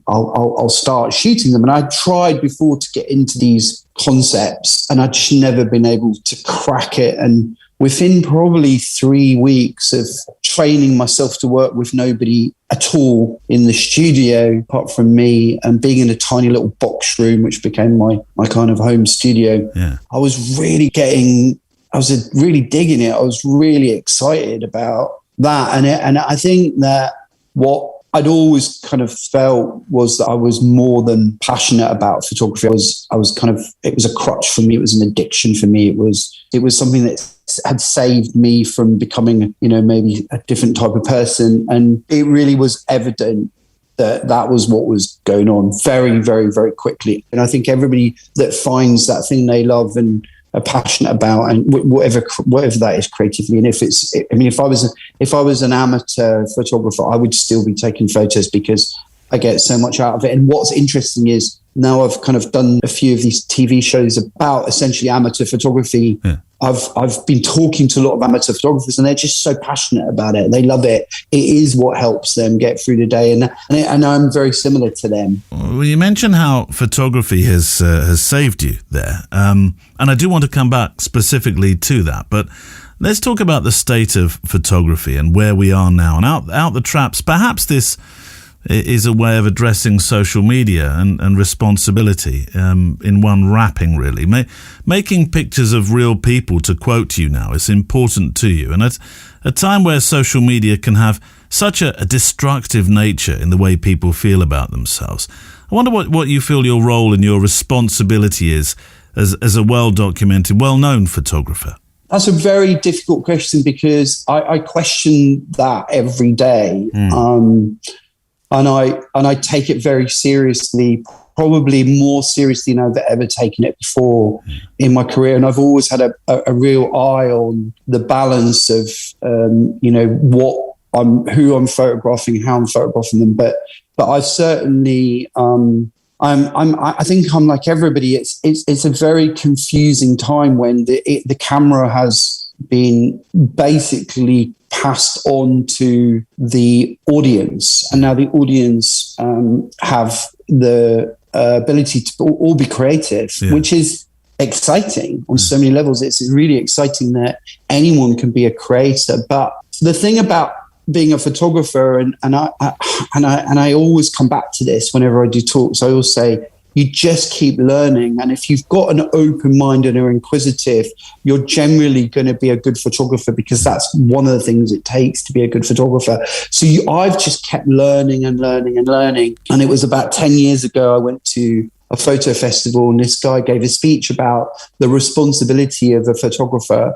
I'll start shooting them. And I tried before to get into these concepts, and I'd just never been able to crack it. And within probably 3 weeks of training myself to work with nobody at all in the studio, apart from me, and being in a tiny little box room, which became my kind of home studio, I was really digging it. I was really excited about that. And I think that what I'd always kind of felt was that I was more than passionate about photography. It was a crutch for me. It was an addiction for me. It was something that had saved me from becoming, maybe a different type of person. And it really was evident that was what was going on very, very, very quickly. And I think everybody that finds that thing they love and are passionate about, and whatever that is creatively, and if I was an amateur photographer, I would still be taking photos because I get so much out of it. And what's interesting is now I've kind of done a few of these TV shows about essentially amateur photography. Yeah. I've been talking to a lot of amateur photographers, and they're just so passionate about it. They love it. It is what helps them get through the day, and I'm very similar to them. Well, you mentioned how photography has saved you there, and I do want to come back specifically to that. But let's talk about the state of photography and where we are now, and out the traps. Perhaps this is a way of addressing social media and responsibility in one wrapping, really. Making pictures of real people, to quote you now, is important to you. And at a time where social media can have such a destructive nature in the way people feel about themselves, I wonder what you feel your role and your responsibility is as a well-documented, well-known photographer. That's a very difficult question, because I question that every day. And I take it very seriously, probably more seriously than I've ever taken it before in my career. And I've always had a real eye on the balance of, who I'm photographing, how I'm photographing them. But I certainly, I think I'm like everybody. It's a very confusing time when the camera has been basically passed on to the audience, and now the audience have the ability to all be creative, which is exciting on so many levels. It's really exciting that anyone can be a creator. But the thing about being a photographer, and I always come back to this whenever I do talks, I always say, you just keep learning. And if you've got an open mind and are inquisitive, you're generally going to be a good photographer, because that's one of the things it takes to be a good photographer. So I've just kept learning and learning and learning. And it was about 10 years ago, I went to a photo festival, and this guy gave a speech about the responsibility of a photographer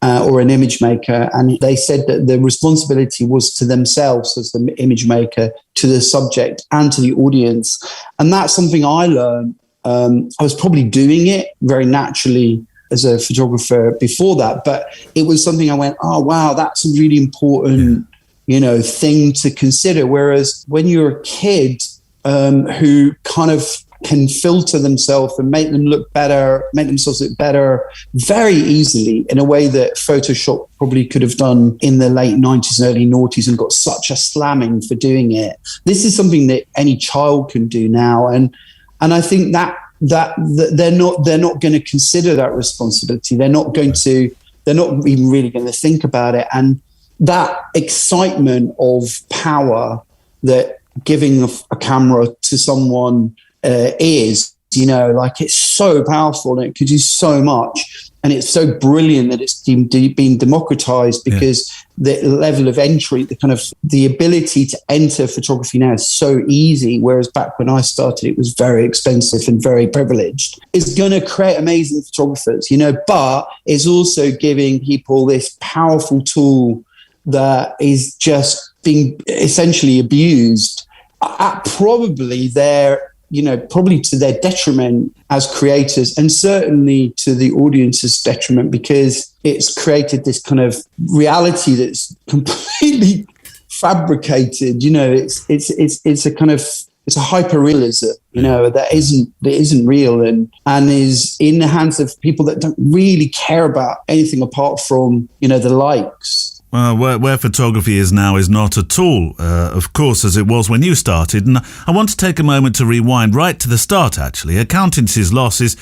or an image maker. And they said that the responsibility was to themselves as the image maker, to the subject and to the audience. And that's something I learned. I was probably doing it very naturally as a photographer before that, but it was something I went, oh, wow, that's a really important, thing to consider. Whereas when you're a kid who kind of can filter themselves and make themselves look better very easily, in a way that Photoshop probably could have done in the late 90s and early noughties, and got such a slamming for doing it. This is something that any child can do now, and I think that they're not going to consider that responsibility. They're not even really going to think about it. And that excitement of power that giving a camera to someone is, it's so powerful, and it could do so much. And it's so brilliant that it's been democratized, because the level of entry, the ability to enter photography now is so easy. Whereas back when I started, it was very expensive and very privileged. It's going to create amazing photographers, but it's also giving people this powerful tool that is just being essentially abused at probably to their detriment as creators, and certainly to the audience's detriment, because it's created this kind of reality that's completely fabricated. It's a kind of, it's a hyper-realism, that isn't real and is in the hands of people that don't really care about anything apart from, the likes. Where photography is now is not at all, of course, as it was when you started. And I want to take a moment to rewind right to the start, actually. Accountancy's loss is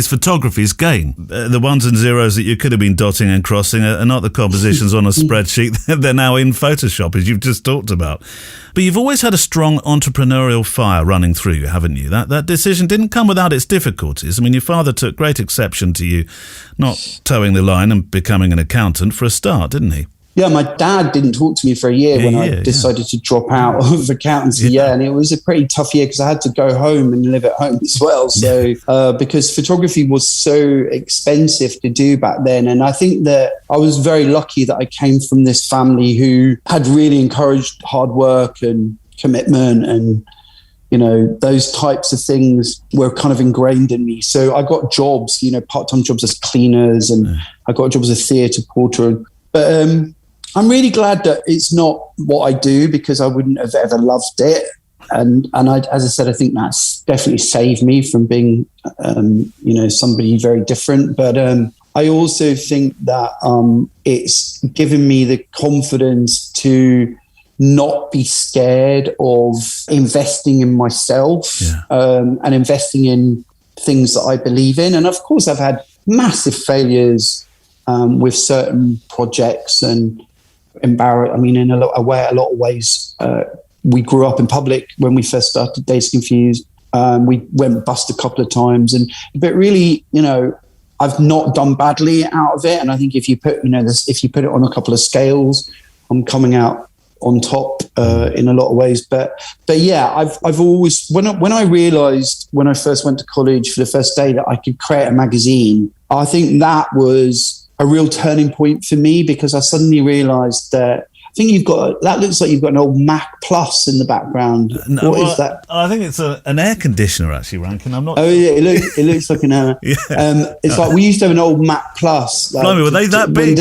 photography's gain. The ones and zeros that you could have been dotting and crossing are not the compositions on a spreadsheet. They're now in Photoshop, as you've just talked about. But you've always had a strong entrepreneurial fire running through you, haven't you? That decision didn't come without its difficulties. I mean, your father took great exception to you not towing the line and becoming an accountant for a start, didn't he? Yeah, my dad didn't talk to me for a year when I decided to drop out of accountancy. And it was a pretty tough year because I had to go home and live at home as well. So because photography was so expensive to do back then. And I think that I was very lucky that I came from this family who had really encouraged hard work and commitment, and those types of things were kind of ingrained in me. So I got jobs, part-time jobs as cleaners, and I got jobs as a theatre porter. But I'm really glad that it's not what I do, because I wouldn't have ever loved it. And as I said, I think that's definitely saved me from being, somebody very different. But I also think that it's given me the confidence to not be scared of investing in myself and investing in things that I believe in. And of course, I've had massive failures with certain projects and in a lot of ways, we grew up in public when we first started Dazed Confused. We went bust a couple of times, but really, I've not done badly out of it. And I think if you put, if you put it on a couple of scales, I'm coming out on top in a lot of ways. But yeah, I've always, when I realized when I first went to college for the first day that I could create a magazine, I think that was a real turning point for me, because I suddenly realized that I think that looks like you've got an old Mac Plus in the background. What is that? I think it's an air conditioner, actually, Rankin. I'm not. Oh yeah, it looks like an air. It's like we used to have an old Mac Plus. Blimey, were they that big?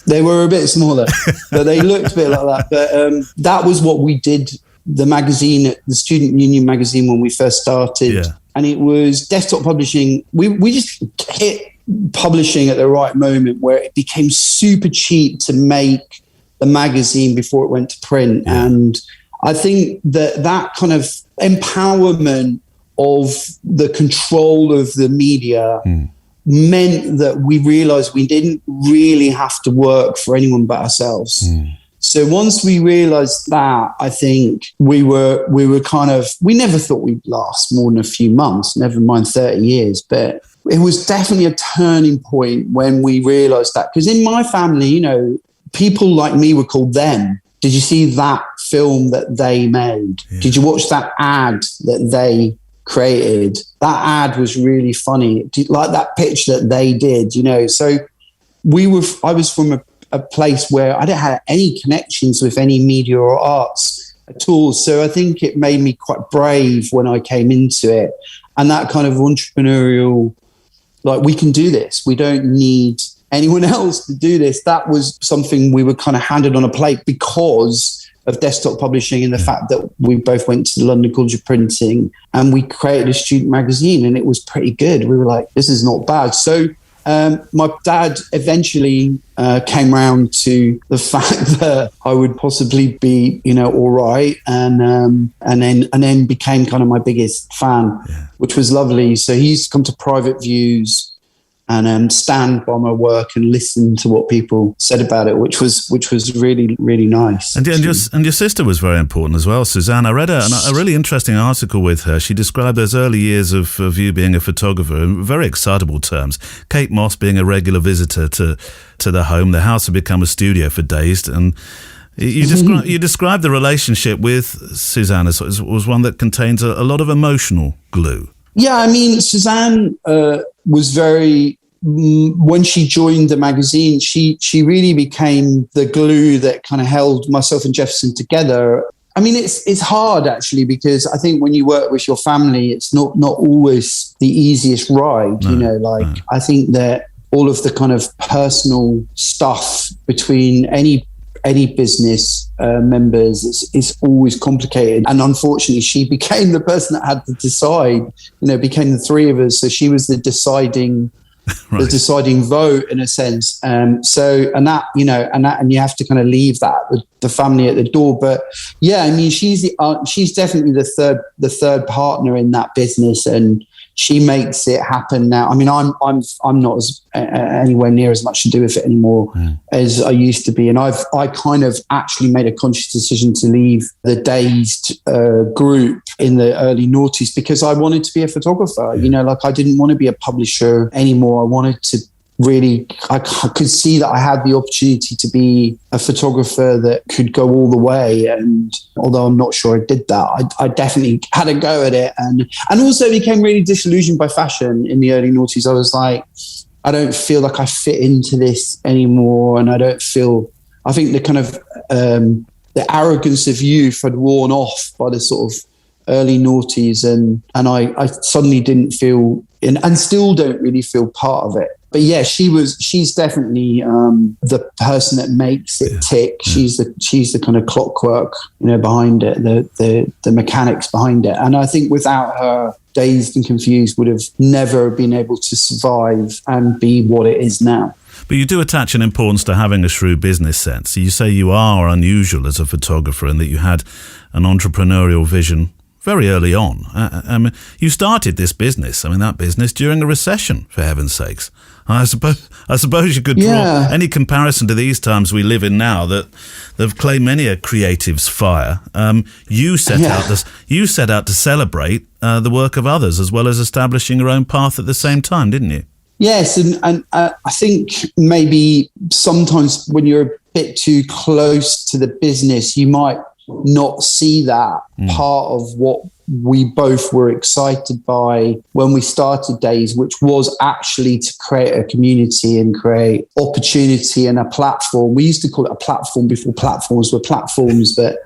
They were a bit smaller, but they looked a bit like that. But that was what we did. The magazine, the Student Union magazine, when we first started, and it was desktop publishing. We just hit publishing at the right moment where it became super cheap to make the magazine before it went to print. And I think that kind of empowerment of the control of the media meant that we realized we didn't really have to work for anyone but ourselves. So once we realized that, I think we never thought we'd last more than a few months, never mind 30 years, but it was definitely a turning point when we realized that. Because in my family, people like me were called them. Did you see that film that they made? Yeah. Did you watch that ad that they created? That ad was really funny. Like that pitch that they did, So I was from a place where I didn't have any connections with any media or arts at all. So I think it made me quite brave when I came into it. And that kind of entrepreneurial, like, we can do this. We don't need anyone else to do this. That was something we were kind of handed on a plate because of desktop publishing and the fact that we both went to the London College of Printing, and we created a student magazine, and it was pretty good. We were like, this is not bad. So my dad eventually came round to the fact that I would possibly be, all right, and then became kind of my biggest fan, which was lovely. So he's come to Private Views, stand by my work and listen to what people said about it, which was really, really nice. And your sister was very important as well, Suzanne. I read a really interesting article with her. She described those early years of you being a photographer in very excitable terms. Kate Moss being a regular visitor to the home. The house had become a studio for Dazed, and you described the relationship with Suzanne as was one that contains a lot of emotional glue. Yeah, I mean, Suzanne was very, when she joined the magazine, she really became the glue that kind of held myself and Jefferson together. I mean, it's hard actually, because I think when you work with your family, it's not always the easiest ride. No. I think that all of the kind of personal stuff between any business members is always complicated, and unfortunately she became the person that had to decide, became the three of us, so she was the deciding right. The deciding vote in a sense, and you have to kind of leave that with the family at the door. But yeah, I mean, she's definitely the third partner in that business, and she makes it happen now. I mean, I'm not as anywhere near as much to do with it anymore as I used to be, and I kind of actually made a conscious decision to leave the Dazed group in the early noughties because I wanted to be a photographer. I didn't want to be a publisher anymore. I wanted to really, I could see that I had the opportunity to be a photographer that could go all the way. And although I'm not sure I did that, I definitely had a go at it. And also became really disillusioned by fashion in the early noughties. I was like, I don't feel like I fit into this anymore. And I think the kind of, the arrogance of youth had worn off by the sort of early noughties. And I suddenly didn't feel, and still don't really feel part of it. But yeah, she's definitely the person that makes it tick. Yeah. She's the kind of clockwork, behind it, the mechanics behind it. And I think without her, Dazed and Confused would have never been able to survive and be what it is now. But you do attach an importance to having a shrewd business sense. You say you are unusual as a photographer and that you had an entrepreneurial vision very early on. You started this business, that business during a recession, for heaven's sakes. I suppose you could draw any comparison to these times we live in now that they've claimed many a creative's fire. You set out to celebrate the work of others as well as establishing your own path at the same time, didn't you? Yes, and I think maybe sometimes when you're a bit too close to the business, you might not see that part of what we both were excited by when we started Dazed, which was actually to create a community and create opportunity and a platform. We used to call it a platform before platforms were platforms, but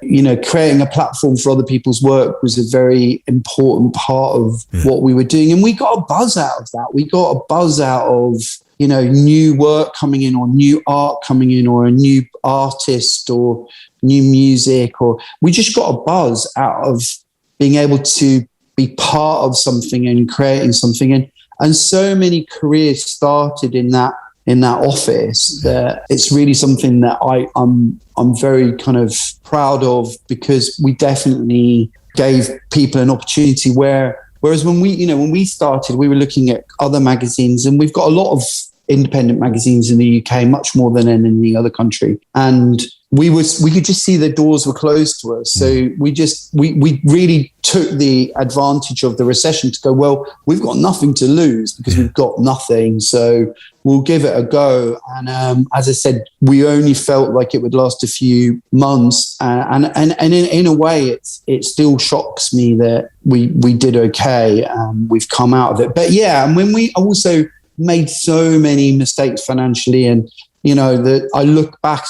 creating a platform for other people's work was a very important part of what we were doing. And we got a buzz out of that. We got a buzz out of new work coming in, or new art coming in, or a new artist, or new music, or we just got a buzz out of being able to be part of something and creating something. And so many careers started in that office that it's really something that I'm very kind of proud of, because we definitely gave people an opportunity whereas when we started, we were looking at other magazines, and we've got a lot of independent magazines in the UK, much more than in any other country. And we could just see the doors were closed to us. So we really took the advantage of the recession to go, well, we've got nothing to lose because we've got nothing. So we'll give it a go. And as I said, we only felt like it would last a few months. And in a way, it still shocks me that we did okay. We've come out of it. But yeah, and when we also made so many mistakes financially, and sometimes I look back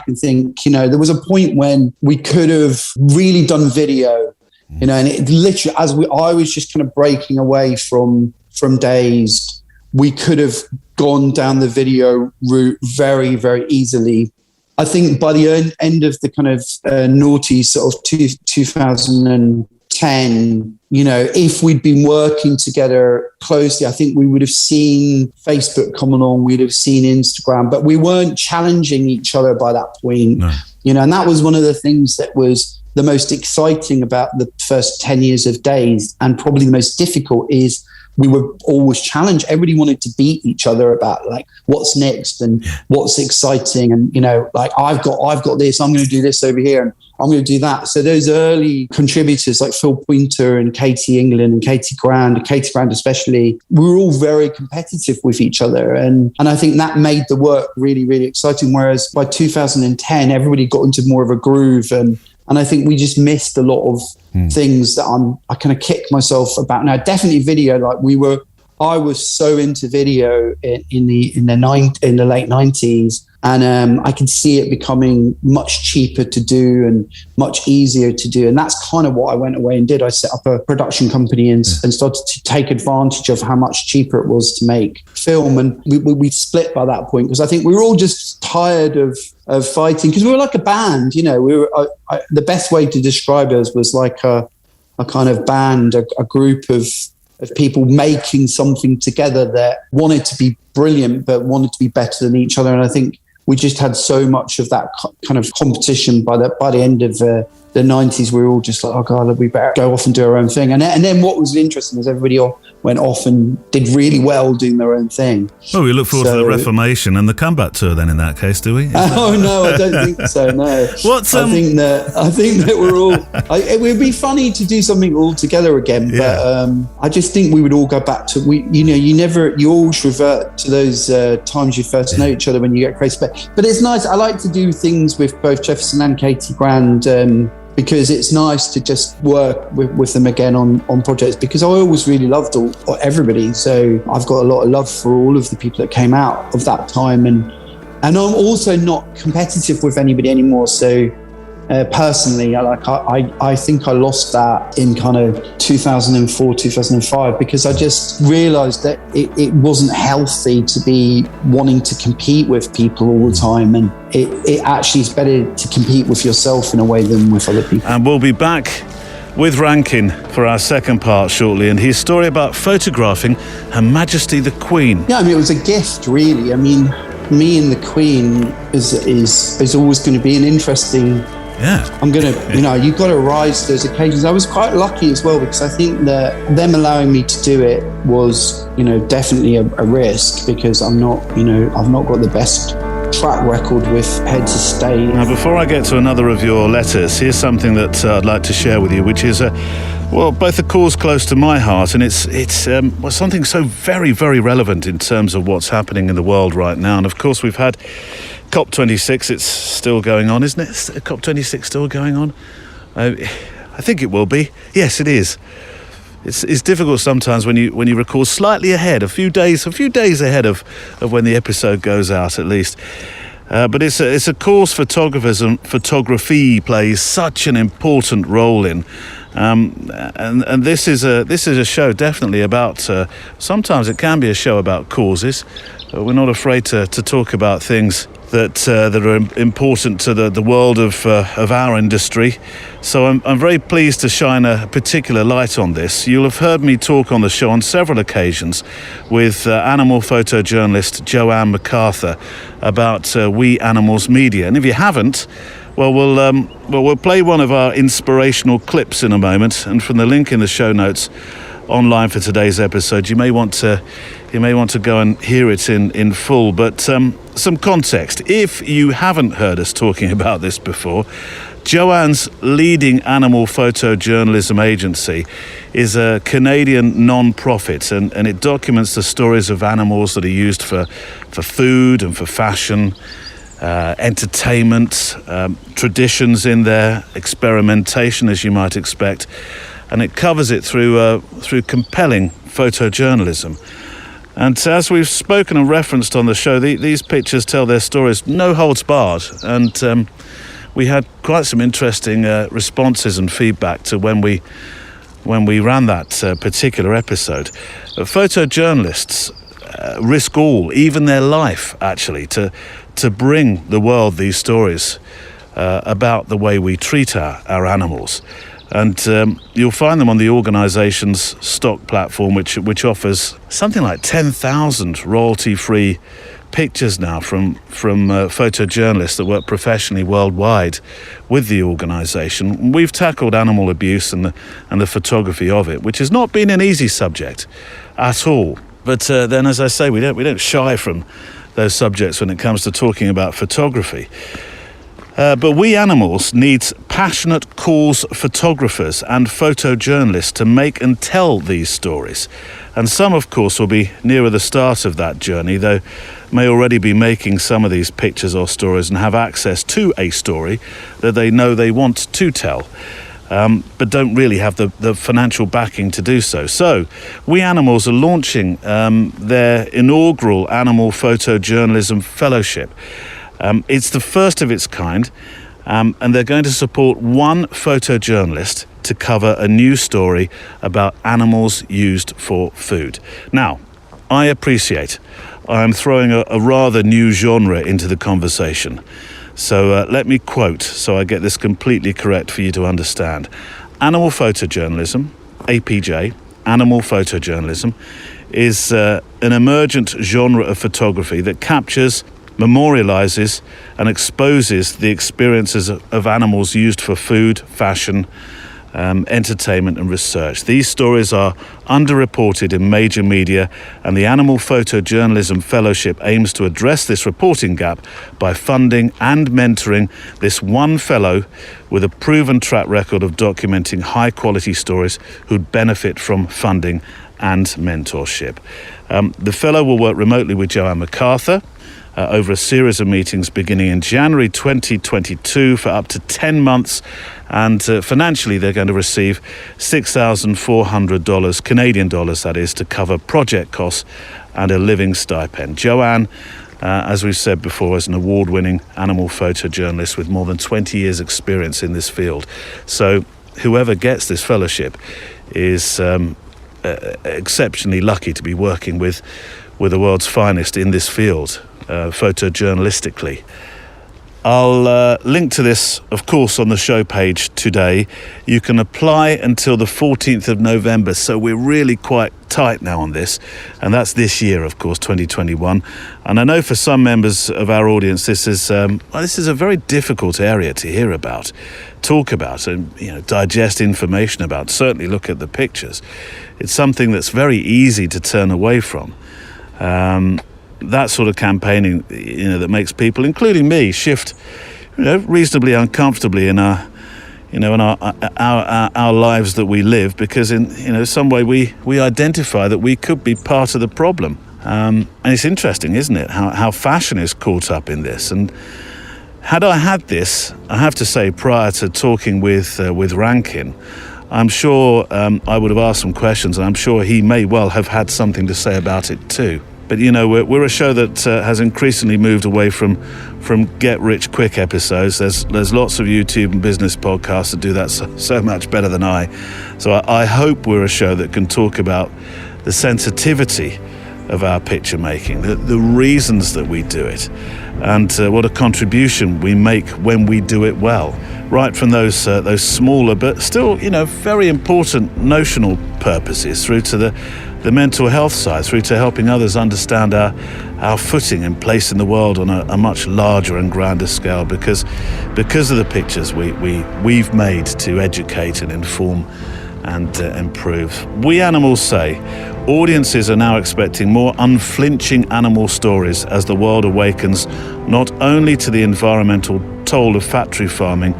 and think, there was a point when we could have really done video, and it literally, I was just kind of breaking away from Dazed, we could have gone down the video route very, very easily. I think by the end of the kind of naughty sort of 2010, if we'd been working together closely, I think we would have seen Facebook come along, we'd have seen Instagram, but we weren't challenging each other by that point. No. And that was one of the things that was the most exciting about the first 10 years of Dazed, and probably the most difficult, is we were always challenged. Everybody wanted to beat each other about like what's next and what's exciting. And, you know, like I've got this, I'm going to do this over here and I'm going to do that. So those early contributors like Phil Pointer and Katie England and Katie Grand especially, we were all very competitive with each other. And I think that made the work really, really exciting. Whereas by 2010, everybody got into more of a groove. And I think we just missed a lot of things that I kind of kick myself about. Now, definitely video, like I was so into video in the late 90s. And I could see it becoming much cheaper to do and much easier to do. And that's kind of what I went away and did. I set up a production company and started to take advantage of how much cheaper it was to make film. And we split by that point because I think we were all just tired of fighting, because we were like a band, you know. We were the best way to describe us was like a kind of band, a group of people making something together that wanted to be brilliant but wanted to be better than each other. And I think we just had so much of that kind of competition by the end of the 90s. We were all just like, oh God, we better go off and do our own thing. And then what was interesting is everybody went off and did really well doing their own thing. Well, we look forward to the Reformation and the comeback tour then in that case, do we? Oh no, I don't think so. No. I think that we're all. It would be funny to do something all together again, but I just think we would all go back to you always revert to those times you first know each other when you get crazy. But it's nice. I like to do things with both Jefferson and Katie Grand. Because it's nice to just work with them again on projects, because I always really loved everybody. So I've got a lot of love for all of the people that came out of that time. And I'm also not competitive with anybody anymore. So personally, I think I lost that in kind of 2004, 2005, because I just realized that it wasn't healthy to be wanting to compete with people all the time. And it actually is better to compete with yourself in a way than with other people. And we'll be back with Rankin for our second part shortly, and his story about photographing Her Majesty the Queen. Yeah, I mean, it was a gift, really. I mean, me and the Queen is always going to be an interesting... Yeah. I'm going to, you've got to rise to those occasions. I was quite lucky as well, because I think that them allowing me to do it was, definitely a risk, because I've not got the best track record with heads of state. Now, before I get to another of your letters, here's something that I'd like to share with you, which is, both a cause close to my heart, and it's something so very, very relevant in terms of what's happening in the world right now. And of course, we've had COP26, it's still going on, isn't it? Is COP26 still going on? I think it will be. Yes, it is. It's difficult sometimes when you record slightly ahead, a few days ahead of when the episode goes out, at least. But it's a cause photographers and photography plays such an important role in. And this is a show definitely about. Sometimes it can be a show about causes. We're not afraid to talk about things that are important to the world of our industry. So I'm very pleased to shine a particular light on this. You'll have heard me talk on the show on several occasions with animal photojournalist Joanne MacArthur about We Animals Media. And if you haven't, we'll play one of our inspirational clips in a moment, and from the link in the show notes online for today's episode, you may want to go and hear it in full. But some context, if you haven't heard us talking about this before, Joanne's leading animal photojournalism agency is a Canadian non-profit, and it documents the stories of animals that are used for food and for fashion, entertainment, traditions in there, experimentation, as you might expect, and it covers it through compelling photojournalism. And as we've spoken and referenced on the show, these pictures tell their stories, no holds barred, and we had quite some interesting responses and feedback to when we ran that particular episode. Photojournalists risk all, even their life, actually, to bring the world these stories about the way we treat our animals. And you'll find them on the organisation's stock platform, which offers something like 10,000 royalty-free pictures now from photojournalists that work professionally worldwide with the organisation. We've tackled animal abuse and the photography of it, which has not been an easy subject at all. But then, as I say, we don't shy from those subjects when it comes to talking about photography. But We Animals needs passionate cause photographers and photojournalists to make and tell these stories. And some, of course, will be nearer the start of that journey, though may already be making some of these pictures or stories and have access to a story that they know they want to tell, but don't really have the financial backing to do so. So, We Animals are launching their inaugural Animal Photojournalism Fellowship. It's the first of its kind, and they're going to support one photojournalist to cover a new story about animals used for food. Now, I appreciate I'm throwing a rather new genre into the conversation. So let me quote so I get this completely correct for you to understand. Animal photojournalism, APJ, animal photojournalism, is an emergent genre of photography that captures, memorializes and exposes the experiences of animals used for food, fashion, entertainment and research. These stories are underreported in major media, and the Animal Photojournalism Fellowship aims to address this reporting gap by funding and mentoring this one fellow with a proven track record of documenting high-quality stories who'd benefit from funding and mentorship. The fellow will work remotely with Joanne MacArthur over a series of meetings beginning in January 2022 for up to 10 months, and financially they're going to receive $6,400 Canadian dollars, that is, to cover project costs and a living stipend. Joanne, as we've said before, is an award-winning animal photojournalist with more than 20 years experience in this field. So whoever gets this fellowship is exceptionally lucky to be working with the world's finest in this field. Photojournalistically. I'll link to this, of course, on the show page today. You can apply until the 14th of November, so we're really quite tight now on this, and that's this year, of course, 2021. And I know for some members of our audience, this is a very difficult area to hear about, talk about, and digest information about. Certainly look at the pictures. It's something that's very easy to turn away from. That sort of campaigning, that makes people, including me, shift, reasonably uncomfortably in our lives that we live, because in some way we identify that we could be part of the problem. And it's interesting, isn't it, how fashion is caught up in this. And had I had this, I have to say, prior to talking with Rankin, I'm sure I would have asked some questions, and I'm sure he may well have had something to say about it too. But we're a show that has increasingly moved away from get-rich-quick episodes. There's lots of YouTube and business podcasts that do that so much better than I. So I hope we're a show that can talk about the sensitivity of our picture making, the reasons that we do it, and what a contribution we make when we do it well. Right from those smaller but still very important notional purposes through to the mental health side, through to helping others understand our footing and place in the world on a much larger and grander scale, because of the pictures we've made to educate and inform and improve. We Animals say audiences are now expecting more unflinching animal stories as the world awakens not only to the environmental toll of factory farming,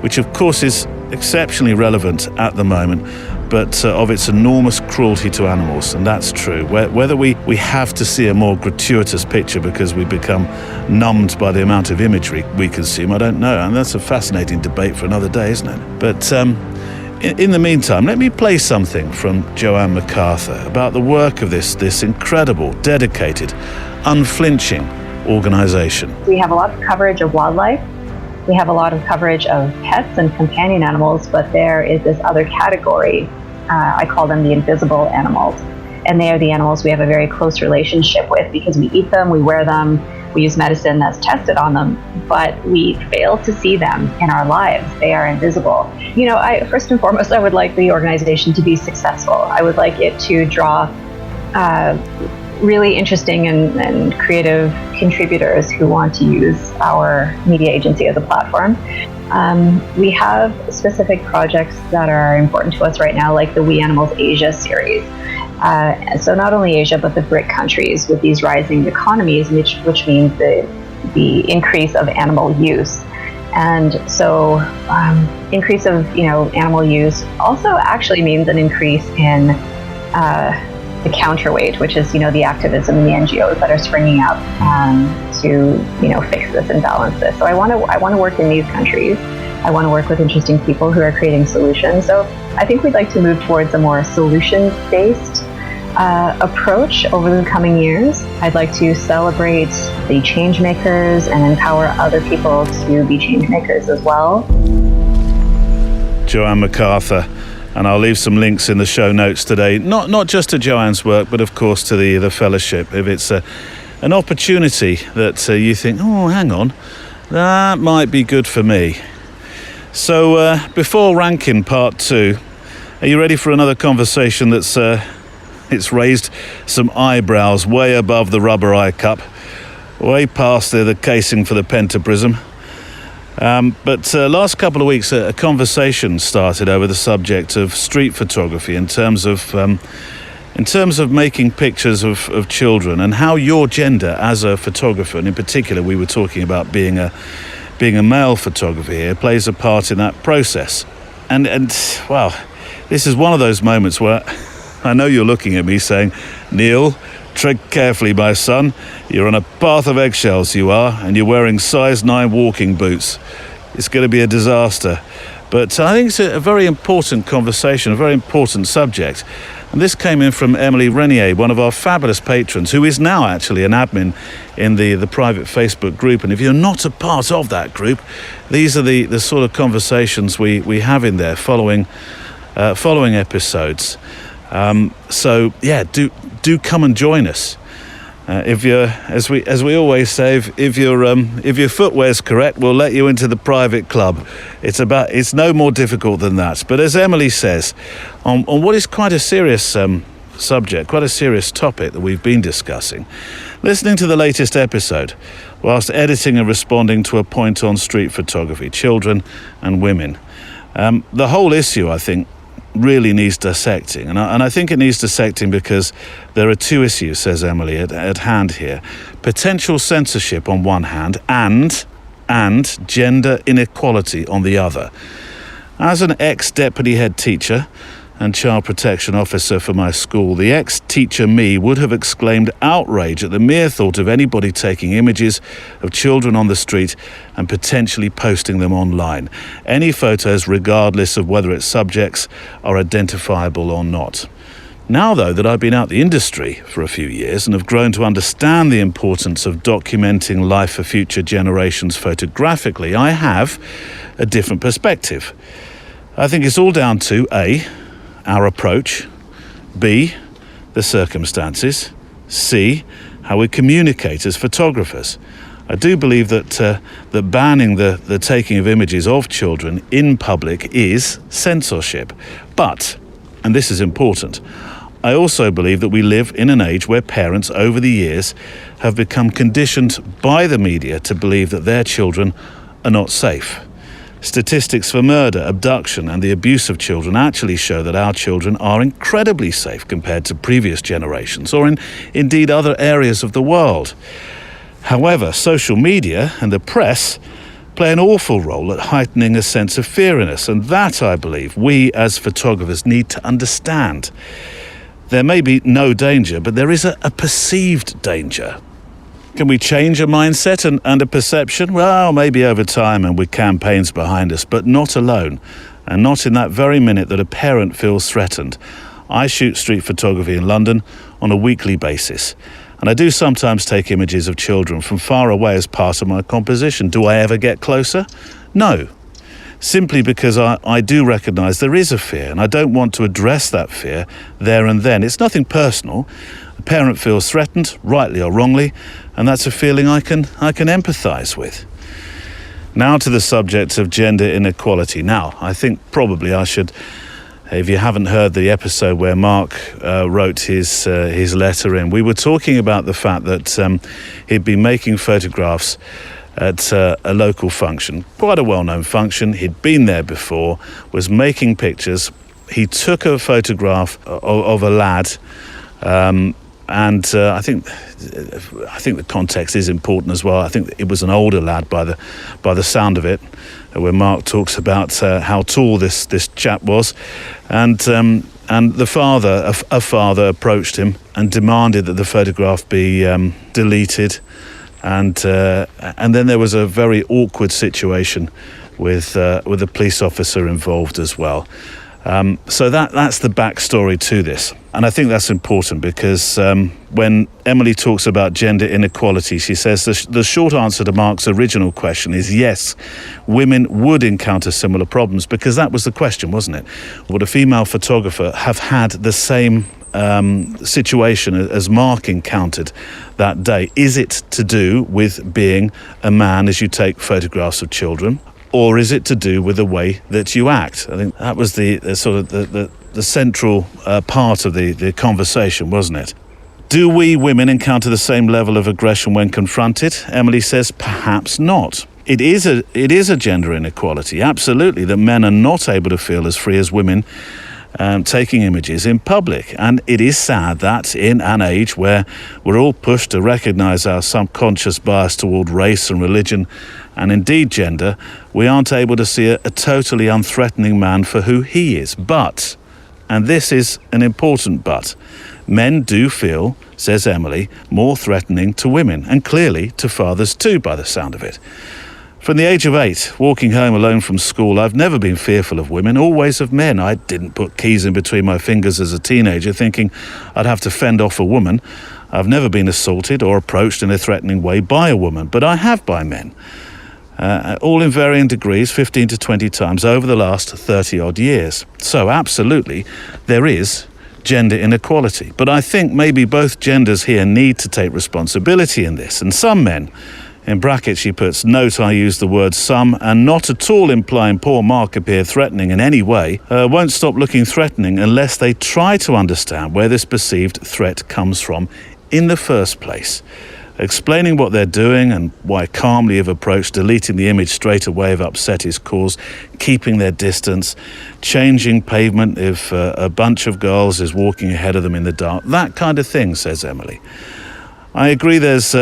which of course is exceptionally relevant at the moment, but of its enormous cruelty to animals. And that's true. Whether we have to see a more gratuitous picture because we become numbed by the amount of imagery we consume, I don't know. And that's a fascinating debate for another day, isn't it? But in the meantime, let me play something from Joanne MacArthur about the work of this incredible, dedicated, unflinching organisation. We have a lot of coverage of wildlife. We have a lot of coverage of pets and companion animals, but there is this other category. I call them the invisible animals. And they are the animals we have a very close relationship with because we eat them, we wear them, we use medicine that's tested on them, but we fail to see them in our lives. They are invisible. First and foremost, I would like the organization to be successful. I would like it to draw really interesting and creative contributors who want to use our media agency as a platform. We have specific projects that are important to us right now, like the We Animals Asia series. So not only Asia, but the BRIC countries with these rising economies, which means the increase of animal use. And so increase of animal use also actually means an increase in the counterweight, which is the activism and the NGOs that are springing up to fix this and balance this. So I want to work in these countries. I want to work with interesting people who are creating solutions. So I think we'd like to move towards a more solutions-based approach over the coming years. I'd like to celebrate the change makers and empower other people to be change makers as well. Joanne MacArthur, and I'll leave some links in the show notes today, not just to Joanne's work, but of course to the fellowship. If it's an opportunity that you think, oh, hang on, that might be good for me. So before Rankin Part 2, are you ready for another conversation that's it's raised some eyebrows way above the rubber eye cup, way past the casing for the pentaprism? But last couple of weeks, a conversation started over the subject of street photography in terms of making pictures of children, and how your gender as a photographer, and in particular we were talking about being a male photographer here, plays a part in that process. And well, this is one of those moments where I know you're looking at me saying, Neil, tread carefully, my son. You're on a path of eggshells, you are, and you're wearing size 9 walking boots. It's going to be a disaster. But I think it's a very important conversation, a very important subject. And this came in from Emily Renier, one of our fabulous patrons, who is now actually an admin in the private Facebook group. And if you're not a part of that group, these are the sort of conversations we have in there following episodes. So yeah, do come and join us. If you're, as we always say, if your footwear's correct, we'll let you into the private club. It's no more difficult than that. But as Emily says, on what is quite a serious subject, quite a serious topic that we've been discussing, listening to the latest episode, whilst editing and responding to a point on street photography, children and women, the whole issue, I think, really needs dissecting, and I think it needs dissecting because there are two issues, says Emily, at hand here: potential censorship on one hand, and gender inequality on the other. As an ex-deputy head teacher and child protection officer for my school, the ex-teacher me would have exclaimed outrage at the mere thought of anybody taking images of children on the street and potentially posting them online. Any photos, regardless of whether its subjects are identifiable or not. Now, though, that I've been out the industry for a few years and have grown to understand the importance of documenting life for future generations photographically, I have a different perspective. I think it's all down to A, our approach, B, the circumstances, C, how we communicate as photographers. I do believe that banning the taking of images of children in public is censorship. But, and this is important, I also believe that we live in an age where parents over the years have become conditioned by the media to believe that their children are not safe. Statistics for murder, abduction and the abuse of children actually show that our children are incredibly safe compared to previous generations, or indeed other areas of the world. However, social media and the press play an awful role at heightening a sense of fear in us, and that, I believe, we as photographers need to understand. There may be no danger, but there is a perceived danger. Can we change a mindset and a perception? Well, maybe over time and with campaigns behind us, but not alone, and not in that very minute that a parent feels threatened. I shoot street photography in London on a weekly basis, and I do sometimes take images of children from far away as part of my composition. Do I ever get closer? No. Simply because I do recognise there is a fear, and I don't want to address that fear there and then. It's nothing personal. A parent feels threatened, rightly or wrongly, and that's a feeling I can empathise with. Now to the subject of gender inequality. Now, I think probably I should If you haven't heard the episode where Mark wrote his letter in, we were talking about the fact that he'd been making photographs at a local function, quite a well-known function. He'd been there before, was making pictures. He took a photograph of a lad, and I think the context is important as well. I think it was an older lad by the sound of it, where Mark talks about how tall this chap was, and the father, a father, approached him and demanded that the photograph be deleted. And then there was a very awkward situation with a police officer involved as well. So that's the backstory to this. And I think that's important because when Emily talks about gender inequality, she says the short answer to Mark's original question is yes, women would encounter similar problems, because that was the question, wasn't it? Would a female photographer have had the same situation as Mark encountered that day? Is it to do with being a man as you take photographs of children, or is it to do with the way that you act? I think that was the sort of the central part of the conversation, wasn't it? Do we women encounter the same level of aggression when confronted? Emily says perhaps not. It is a gender inequality, absolutely, that men are not able to feel as free as women taking images in public. And it is sad that in an age where we're all pushed to recognise our subconscious bias toward race and religion and indeed gender, we aren't able to see a totally unthreatening man for who he is. But, and this is an important but, men do feel, says Emily, more threatening to women, and clearly to fathers too, by the sound of it. From the age of 8, walking home alone from school, I've never been fearful of women, always of men. I didn't put keys in between my fingers as a teenager thinking I'd have to fend off a woman. I've never been assaulted or approached in a threatening way by a woman, but I have by men. All in varying degrees, 15 to 20 times over the last 30-odd years. So absolutely, there is gender inequality. But I think maybe both genders here need to take responsibility in this. And some men, in brackets she puts, note I use the word some, and not at all implying poor Mark appear threatening in any way, won't stop looking threatening unless they try to understand where this perceived threat comes from in the first place. Explaining what they're doing and why calmly have approached deleting the image straight away if upset is caused, keeping their distance, changing pavement if a bunch of girls is walking ahead of them in the dark, that kind of thing, says Emily. I agree there's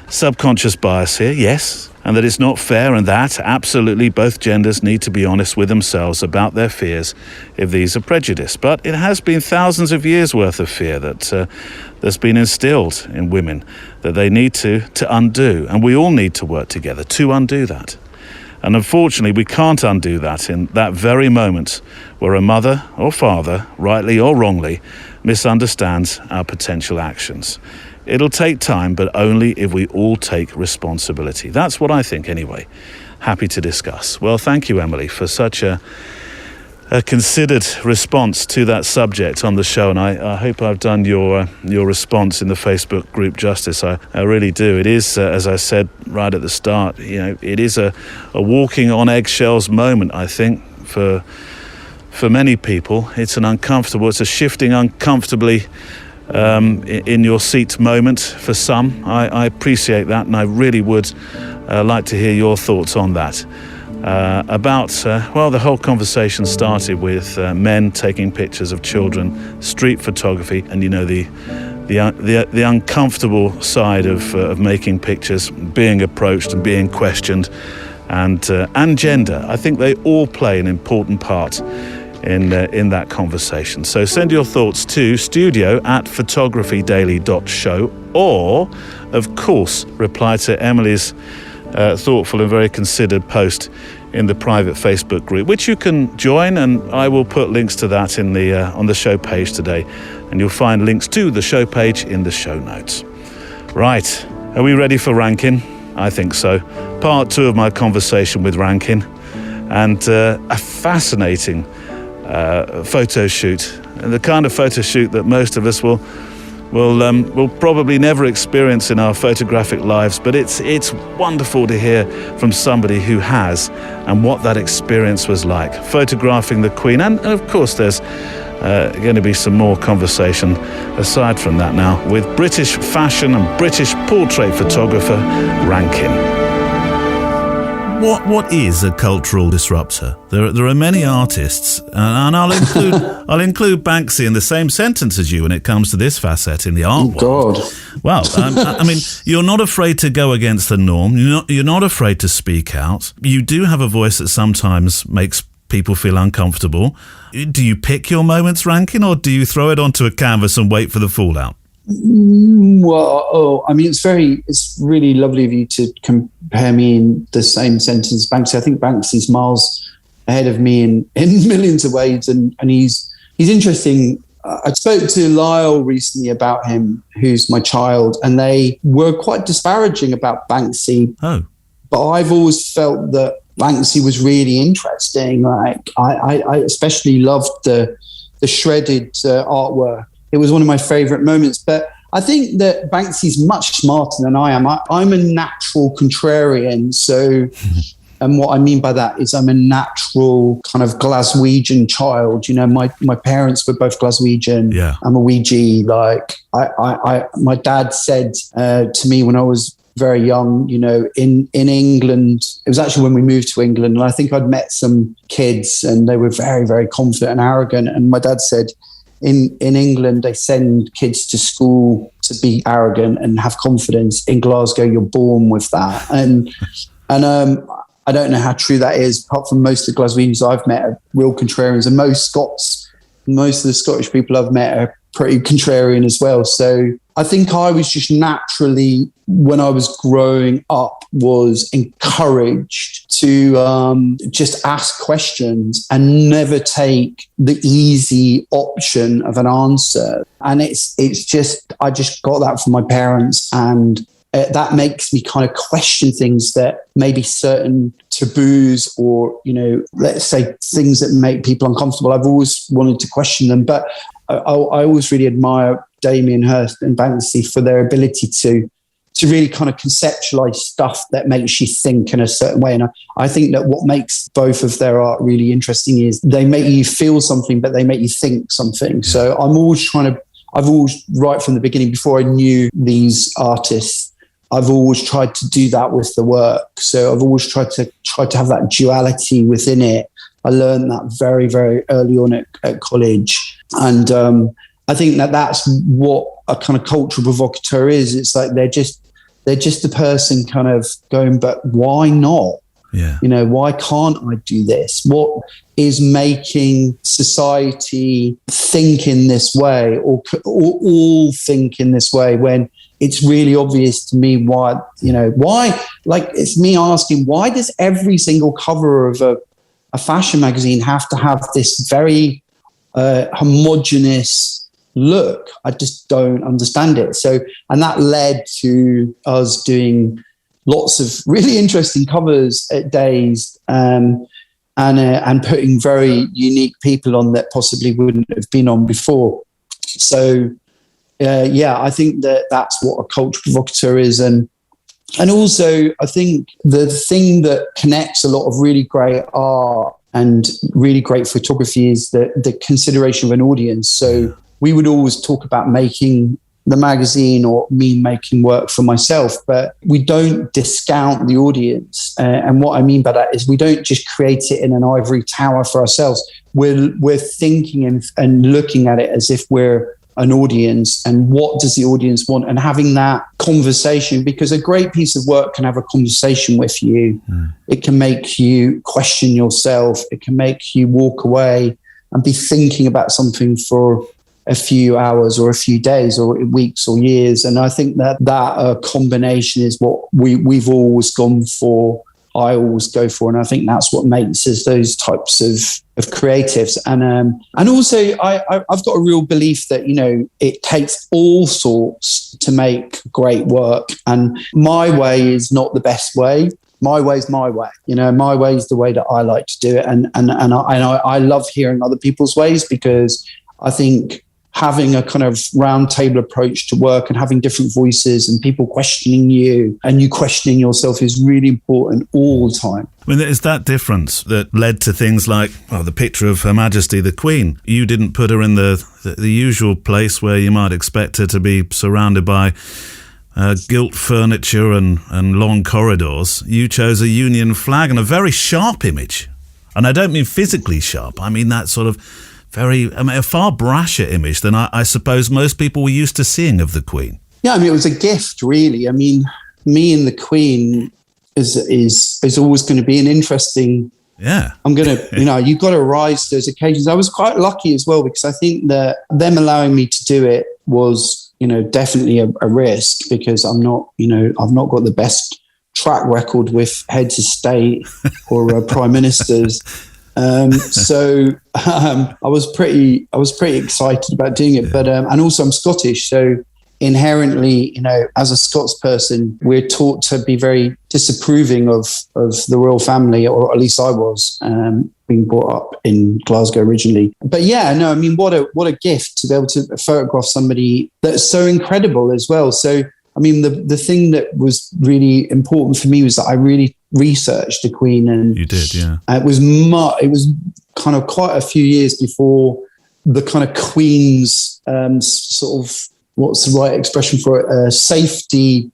subconscious bias here, yes, and that it's not fair, and that absolutely both genders need to be honest with themselves about their fears if these are prejudiced. But it has been thousands of years worth of fear that's been instilled in women that they need to undo, and we all need to work together to undo that. And unfortunately, we can't undo that in that very moment where a mother or father, rightly or wrongly, misunderstands our potential actions. It'll take time, but only if we all take responsibility. That's what I think anyway. Happy to discuss. Well, thank you, Emily, for such a considered response to that subject on the show, and I hope I've done your response in the Facebook group justice. I really do. It is, as I said right at the start, it is a walking on eggshells moment, I think, for many people. It's a shifting uncomfortably in your seat moment for some. I appreciate that, and I really would like to hear your thoughts on that. The whole conversation started with men taking pictures of children, street photography, and the uncomfortable side of making pictures, being approached and being questioned, and gender. I think they all play an important part in that conversation. So send your thoughts to studio@photographydaily.show, or, of course, reply to Emily's thoughtful and very considered post in the private Facebook group, which you can join, and I will put links to that in on the show page today, and you'll find links to the show page in the show notes. Right, are we ready for Rankin? I think so. Part 2 of my conversation with Rankin, and a fascinating photo shoot, and the kind of photo shoot that most of us will we'll probably never experience in our photographic lives, but it's wonderful to hear from somebody who has, and what that experience was like, photographing the Queen. And of course, there's going to be some more conversation aside from that now with British fashion and British portrait photographer Rankin. What is a cultural disruptor? There are many artists, and I'll include Banksy in the same sentence as you when it comes to this facet in the art world. God. Well, I mean, you're not afraid to go against the norm. You're not afraid to speak out. You do have a voice that sometimes makes people feel uncomfortable. Do you pick your moments, Rankin, or do you throw it onto a canvas and wait for the fallout? Well, I mean, it's really lovely of you to compare me in the same sentence as Banksy. I think Banksy's miles ahead of me in millions of ways, and he's interesting. I spoke to Lyle recently about him, who's my child, and they were quite disparaging about Banksy. Oh, but I've always felt that Banksy was really interesting. Like I especially loved the shredded artwork. It was one of my favorite moments. But I think that Banksy's much smarter than I am. I'm a natural contrarian. So, and what I mean by that is I'm a natural kind of Glaswegian child. You know, my parents were both Glaswegian. Yeah. I'm a Ouija. Like my dad said to me when I was very young, you know, in England, it was actually when we moved to England, and I think I'd met some kids and they were very, very confident and arrogant. And my dad said, in England, they send kids to school to be arrogant and have confidence. In Glasgow, you're born with that. And I don't know how true that is, apart from most of the Glaswegians I've met are real contrarians, and most of the Scottish people I've met are pretty contrarian as well. So I think I was just naturally, when I was growing up, was encouraged to just ask questions and never take the easy option of an answer. And it's just, I just got that from my parents, and that makes me kind of question things that maybe certain taboos or, you know, let's say things that make people uncomfortable. I've always wanted to question them, but I always really admire Damien Hirst and Banksy for their ability to really kind of conceptualize stuff that makes you think in a certain way. And I think that what makes both of their art really interesting is they make you feel something, but they make you think something. So I've always, right from the beginning, before I knew these artists, I've always tried to do that with the work. So I've always tried to have that duality within it. I learned that very, very early on at college. And I think that's what a kind of cultural provocateur is. It's like they're just the person kind of going, but why not? Yeah. You know, why can't I do this? What is making society think in this way, or all think in this way, when it's really obvious to me why, like it's me asking, why does every single cover of a fashion magazine have to have this very homogenous look? I just don't understand it. So, and that led to us doing lots of really interesting covers at Days, and putting very unique people on that possibly wouldn't have been on before. So, I think that's what a culture provocateur is. And also, I think the thing that connects a lot of really great art and really great photography is the consideration of an audience. So we would always talk about making the magazine, or me making work for myself, but we don't discount the audience. And what I mean by that is we don't just create it in an ivory tower for ourselves. We're thinking and looking at it as if we're an audience, and what does the audience want, and having that conversation, because a great piece of work can have a conversation with you. It can make you question yourself. It can make you walk away and be thinking about something for a few hours or a few days or weeks or years. And I think that combination is what we've always gone for. I always go for, and I think that's what makes us those types of creatives. And also I've got a real belief that, you know, it takes all sorts to make great work, and my way is not the best way. My way is my way. You know, my way is the way that I like to do it, and I love hearing other people's ways, because I think having a kind of round table approach to work and having different voices and people questioning you and you questioning yourself is really important all the time. I mean, it's that difference that led to things like, well, the picture of Her Majesty the Queen. You didn't put her in the usual place where you might expect her to be surrounded by gilt furniture and long corridors. You chose a Union flag and a very sharp image. And I don't mean physically sharp. I mean that sort of a far brasher image than I suppose most people were used to seeing of the Queen. Yeah, I mean, it was a gift, really. I mean, me and the Queen is always going to be an interesting... Yeah. I'm going to, you've got to rise to those occasions. I was quite lucky as well, because I think that them allowing me to do it was, definitely a risk, because I've not got the best track record with heads of state or prime ministers. So I was pretty excited about doing it, but and also I'm Scottish, so inherently, as a Scots person, we're taught to be very disapproving of the royal family, or at least I was, being brought up in Glasgow originally. But yeah, no, I mean, what a gift to be able to photograph somebody that's so incredible as well. So, I mean, the thing that was really important for me was that I really researched the Queen, and you did, yeah. It was kind of quite a few years before the kind of Queen's sort of, what's the right expression for it? Safety,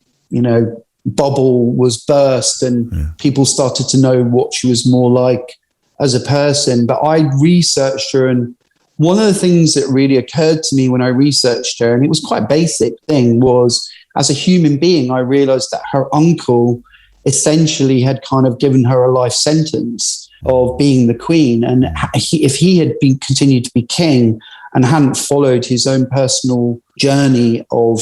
bubble was burst, and people started to know what she was more like as a person. But I researched her, and one of the things that really occurred to me when I researched her, and it was quite a basic thing, was as a human being, I realized that her uncle essentially had kind of given her a life sentence of being the Queen. And if he had continued to be king and hadn't followed his own personal journey of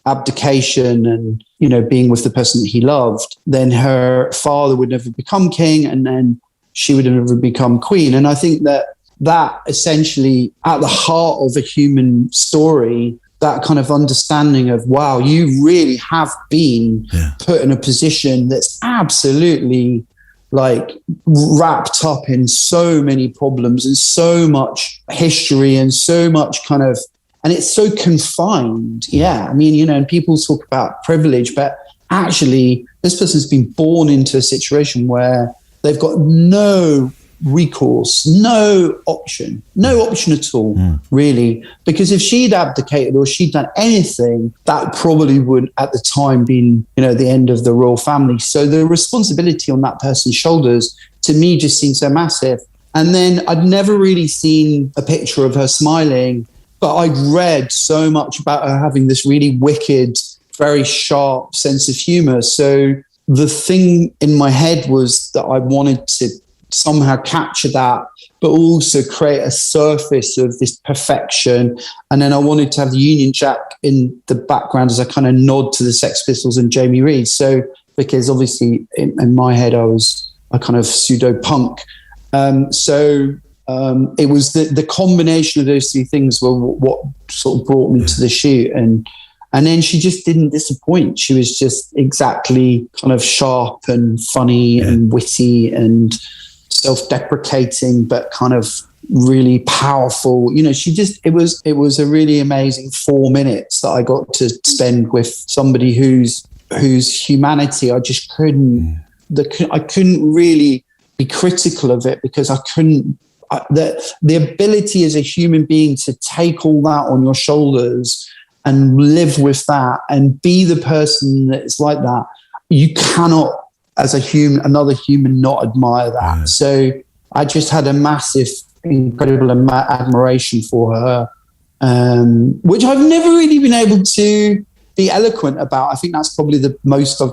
abdication and, being with the person that he loved, then her father would never become king, and then she would never become queen. And I think that essentially, at the heart of a human story, that kind of understanding of, wow, you really have been put in a position that's absolutely like wrapped up in so many problems and so much history and so much kind of, and it's so confined. Yeah. I mean, and people talk about privilege, but actually this person's been born into a situation where they've got no recourse, no option at all, really, because if she'd abdicated or she'd done anything, that probably would at the time been, the end of the royal family. So the responsibility on that person's shoulders to me just seemed so massive. And then I'd never really seen a picture of her smiling, but I'd read so much about her having this really wicked, very sharp sense of humor. So the thing in my head was that I wanted to somehow capture that, but also create a surface of this perfection. And then I wanted to have the Union Jack in the background as a kind of nod to the Sex Pistols and Jamie Reid. So, because obviously in my head, I was a kind of pseudo punk. It was the combination of those two things were what sort of brought me to the shoot. And then she just didn't disappoint. She was just exactly kind of sharp and funny and witty and self-deprecating, but kind of really powerful. It was a really amazing 4 minutes that I got to spend with somebody whose humanity I just couldn't really be critical of it, because the ability as a human being to take all that on your shoulders and live with that and be the person that's like that, you cannot, as another human, not admire that. So I just had a massive, incredible admiration for her, which I've never really been able to be eloquent about. I think that's probably the most I've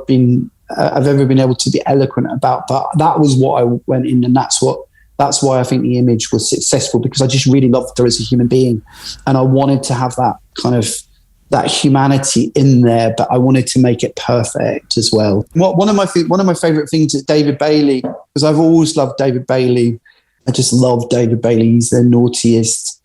ever been able to be eloquent about. But that was what I went in, and that's why I think the image was successful, because I just really loved her as a human being, and I wanted to have that kind of that humanity in there, but I wanted to make it perfect as well. One of my favorite things is David Bailey, because I've always loved David Bailey. I just love David Bailey. He's the naughtiest,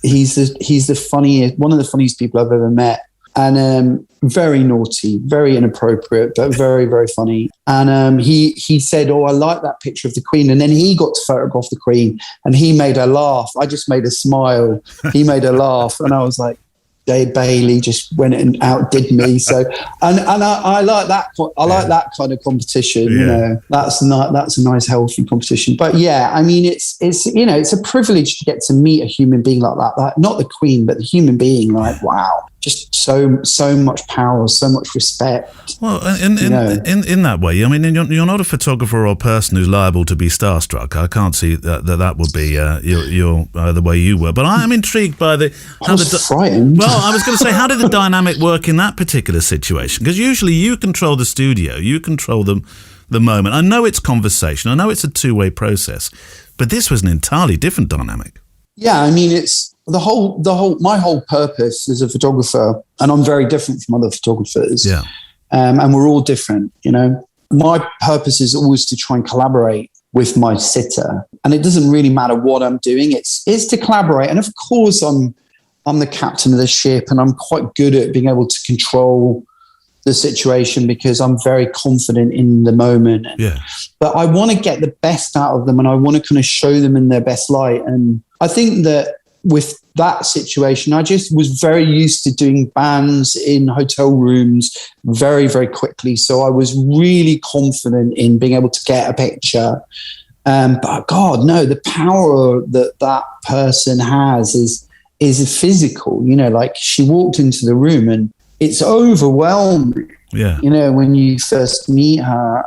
he's the funniest, one of the funniest people I've ever met. And very naughty, very inappropriate, but very, very funny. And he said, "Oh, I like that picture of the Queen." And then he got to photograph the Queen, and he made her laugh. I just made her smile. He made her laugh, and I was like, Dave Bailey just went and outdid me. So, and I like that. I like that kind of competition. Yeah. You know, that's a nice, healthy competition. But yeah, I mean, it's you know, it's a privilege to get to meet a human being like that. Like, not the Queen, but the human being. Like, wow, just so much power, so much respect. Well, in that way, I mean, you're not a photographer or person who's liable to be starstruck. I can't see that would be the way you were. But I am intrigued by I was frightened. Well, I was going to say, how did the dynamic work in that particular situation? Because usually you control the studio, you control the moment. I know it's conversation, I know it's a two-way process, but this was an entirely different dynamic. Yeah, I mean, it's my whole purpose as a photographer, and I'm very different from other photographers. Yeah. And we're all different, you know. My purpose is always to try and collaborate with my sitter, and it doesn't really matter what I'm doing. It's to collaborate, and of course, I'm the captain of the ship, and I'm quite good at being able to control the situation because I'm very confident in the moment. Yeah. But I want to get the best out of them, and I want to kind of show them in their best light. And I think that with that situation, I just was very used to doing bands in hotel rooms very, very quickly. So I was really confident in being able to get a picture. But God, no, the power that person has is physical. You know, like, she walked into the room and it's overwhelming. Yeah. You know, when you first meet her,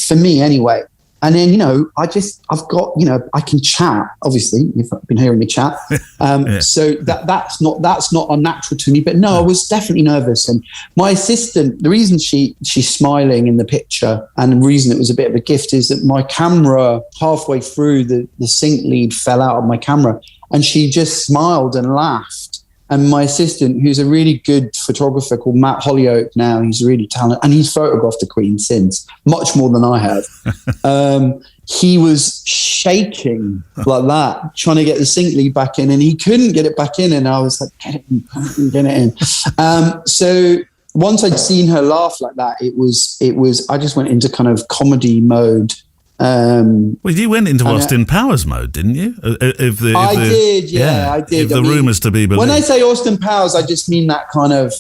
for me anyway. And then, you know, I've got, you know, I can chat. Obviously, you've been hearing me chat. Yeah. So that's not unnatural to me. But no, I was definitely nervous. And my assistant, the reason she's smiling in the picture, and the reason it was a bit of a gift, is that my camera, halfway through, the sync lead fell out of my camera, and she just smiled and laughed. And my assistant, who's a really good photographer called Matt Hollyoak now, he's really talented, and he's photographed the Queen since, much more than I have. He was shaking like that, trying to get the sync lead back in, and he couldn't get it back in. And I was like, get it in. So once I'd seen her laugh like that, it was. I just went into kind of comedy mode. Well, you went into Austin Powers mode, didn't you? I did. I did. If the rumours to be believed. When I say Austin Powers, I just mean that kind of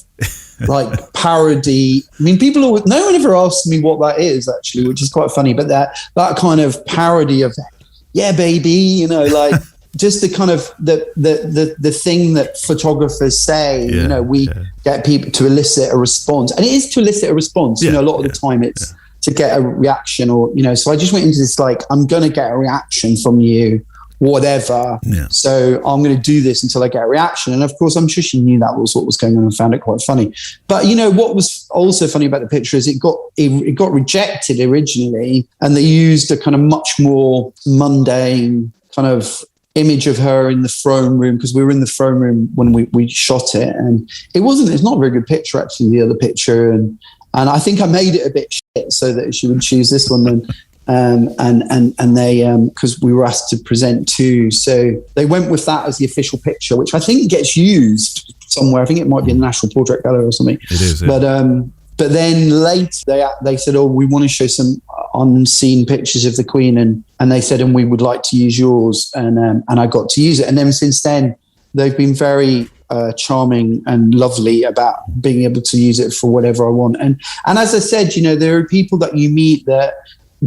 like parody. I mean, no one ever asked me what that is, actually, which is quite funny. But that kind of parody of, yeah, baby, you know, like just the kind of the thing that photographers say. Yeah, you know, we get people to elicit a response, and it is to elicit a response. You know, a lot of the time it's to get a reaction, or, you know, so I just went into this like, I'm going to get a reaction from you, whatever. Yeah. So I'm going to do this until I get a reaction. And of course, I'm sure she knew that was what was going on and found it quite funny. But, you know, what was also funny about the picture is it got rejected originally, and they used a kind of much more mundane kind of image of her in the throne room, because we were in the throne room when we shot it, and it's not a very good picture, actually, the other picture. And I think I made it a bit shit so that she would choose this one then. And they, because we were asked to present two. So they went with that as the official picture, which I think gets used somewhere. I think it might be in the National Portrait Gallery or something. It is, yeah. But then later they said, oh, we want to show some unseen pictures of the Queen. And they said, and we would like to use yours. And I got to use it. And then since then, they've been very charming and lovely about being able to use it for whatever I want. And as I said, you know, there are people that you meet that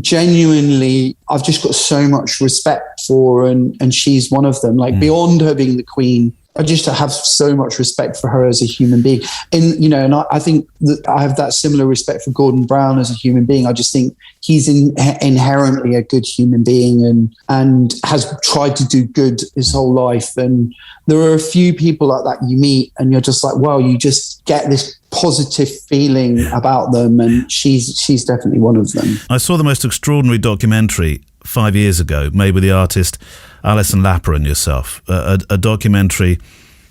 genuinely I've just got so much respect for, and she's one of them. Like, beyond her being the Queen, I just have so much respect for her as a human being. And, you know, and I think that I have that similar respect for Gordon Brown as a human being. I just think he's inherently a good human being and has tried to do good his whole life. And there are a few people like that you meet and you're just like, wow, you just get this positive feeling about them. And she's definitely one of them. I saw the most extraordinary documentary 5 years ago, made with the artist Alison Lapper and yourself, a documentary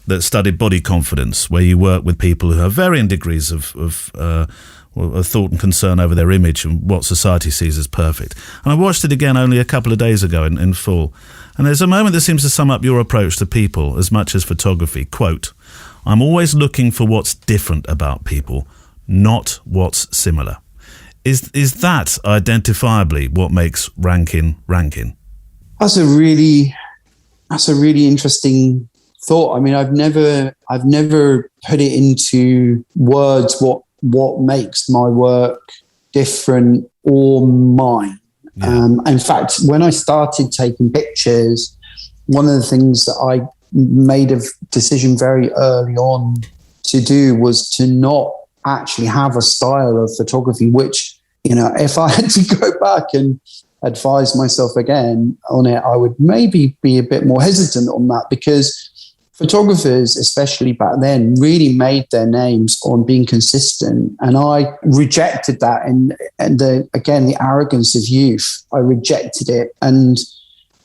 that studied body confidence, where you work with people who have varying degrees of thought and concern over their image and what society sees as perfect. And I watched it again only a couple of days ago in full. And there's a moment that seems to sum up your approach to people as much as photography. Quote, "I'm always looking for what's different about people, not what's similar. Is that identifiably what makes Rankin Rankin? That's a really interesting thought. I mean, I've never put it into words what makes my work different or mine. Yeah. In fact, when I started taking pictures, one of the things that I made a decision very early on to do was to not actually have a style of photography, which, you know, if I had to go back and advise myself again on it, I would maybe be a bit more hesitant on that, because photographers, especially back then, really made their names on being consistent. And I rejected that. And the arrogance of youth, I rejected it. And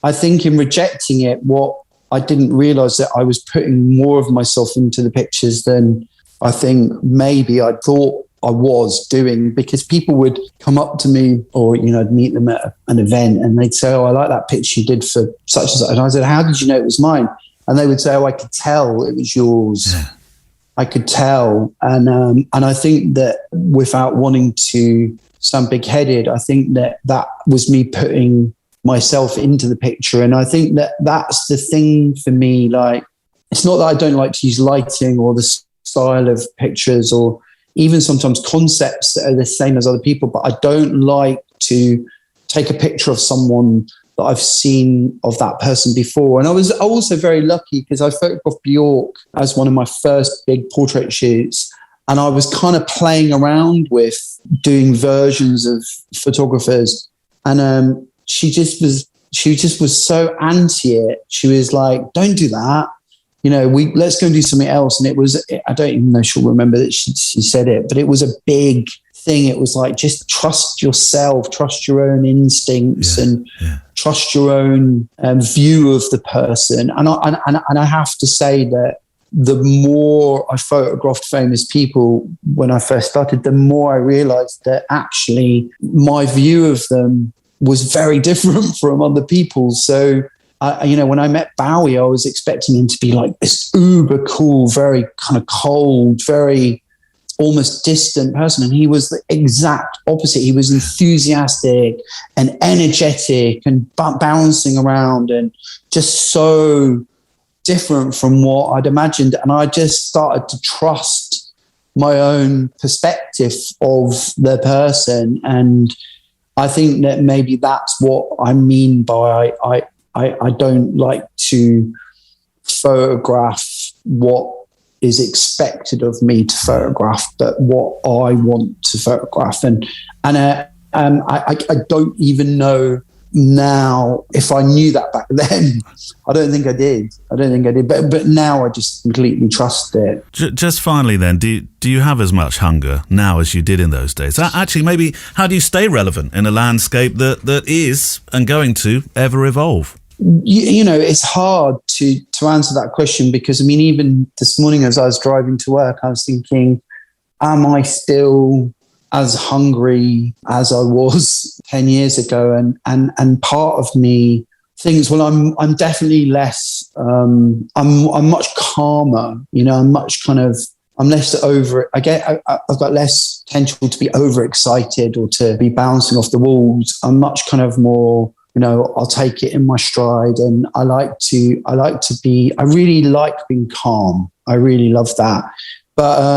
I think in rejecting it, what I didn't realize that I was putting more of myself into the pictures than I think maybe I thought I was doing, because people would come up to me, or, you know, I'd meet them at an event and they'd say, "Oh, I like that picture you did for such and such." And I said, "How did you know it was mine?" And they would say, "Oh, I could tell it was yours." Yeah. I could tell. And I think that, without wanting to sound big-headed, I think that was me putting myself into the picture. And I think that that's the thing for me. Like, it's not that I don't like to use lighting or the style of pictures, or even sometimes concepts that are the same as other people, but I don't like to take a picture of someone that I've seen of that person before. And I was also very lucky, because I photographed Bjork as one of my first big portrait shoots. And I was kind of playing around with doing versions of photographers. And she just was so anti it. She was like, "Don't do that. You know, let's go and do something else." And it was, I don't even know she'll remember that she said it, but it was a big thing. It was like, just trust yourself, trust your own instincts, and trust your own view of the person. And I have to say that the more I photographed famous people when I first started, the more I realized that actually my view of them was very different from other people's. So, when I met Bowie, I was expecting him to be like this uber cool, very kind of cold, very almost distant person. And he was the exact opposite. He was enthusiastic and energetic and bouncing around, and just so different from what I'd imagined. And I just started to trust my own perspective of the person. And I think that maybe that's what I mean by I don't like to photograph what is expected of me to photograph, but what I want to photograph. And I don't even know now if I knew that back then. I don't think I did. But now I just completely trust it. Just finally then, do you have as much hunger now as you did in those days? Actually, maybe how do you stay relevant in a landscape that is and going to ever evolve? You know, it's hard to answer that question, because, I mean, even this morning as I was driving to work, I was thinking, am I still as hungry as I was 10 years ago? And part of me thinks, well, I'm definitely less, I'm much calmer, you know, I'm less over, I've got less potential to be overexcited or to be bouncing off the walls. I'm much kind of more, you know, I'll take it in my stride, and I really like being calm. I really love that. But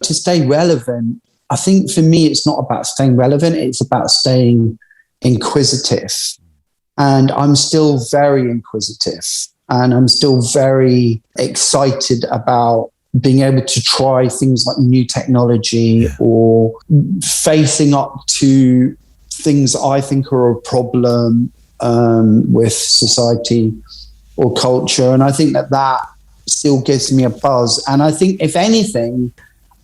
to stay relevant, I think for me, it's not about staying relevant. It's about staying inquisitive. And I'm still very inquisitive, and I'm still very excited about being able to try things like new technology, or facing up to things I think are a problem with society or culture. And I think that still gives me a buzz. And I think, if anything,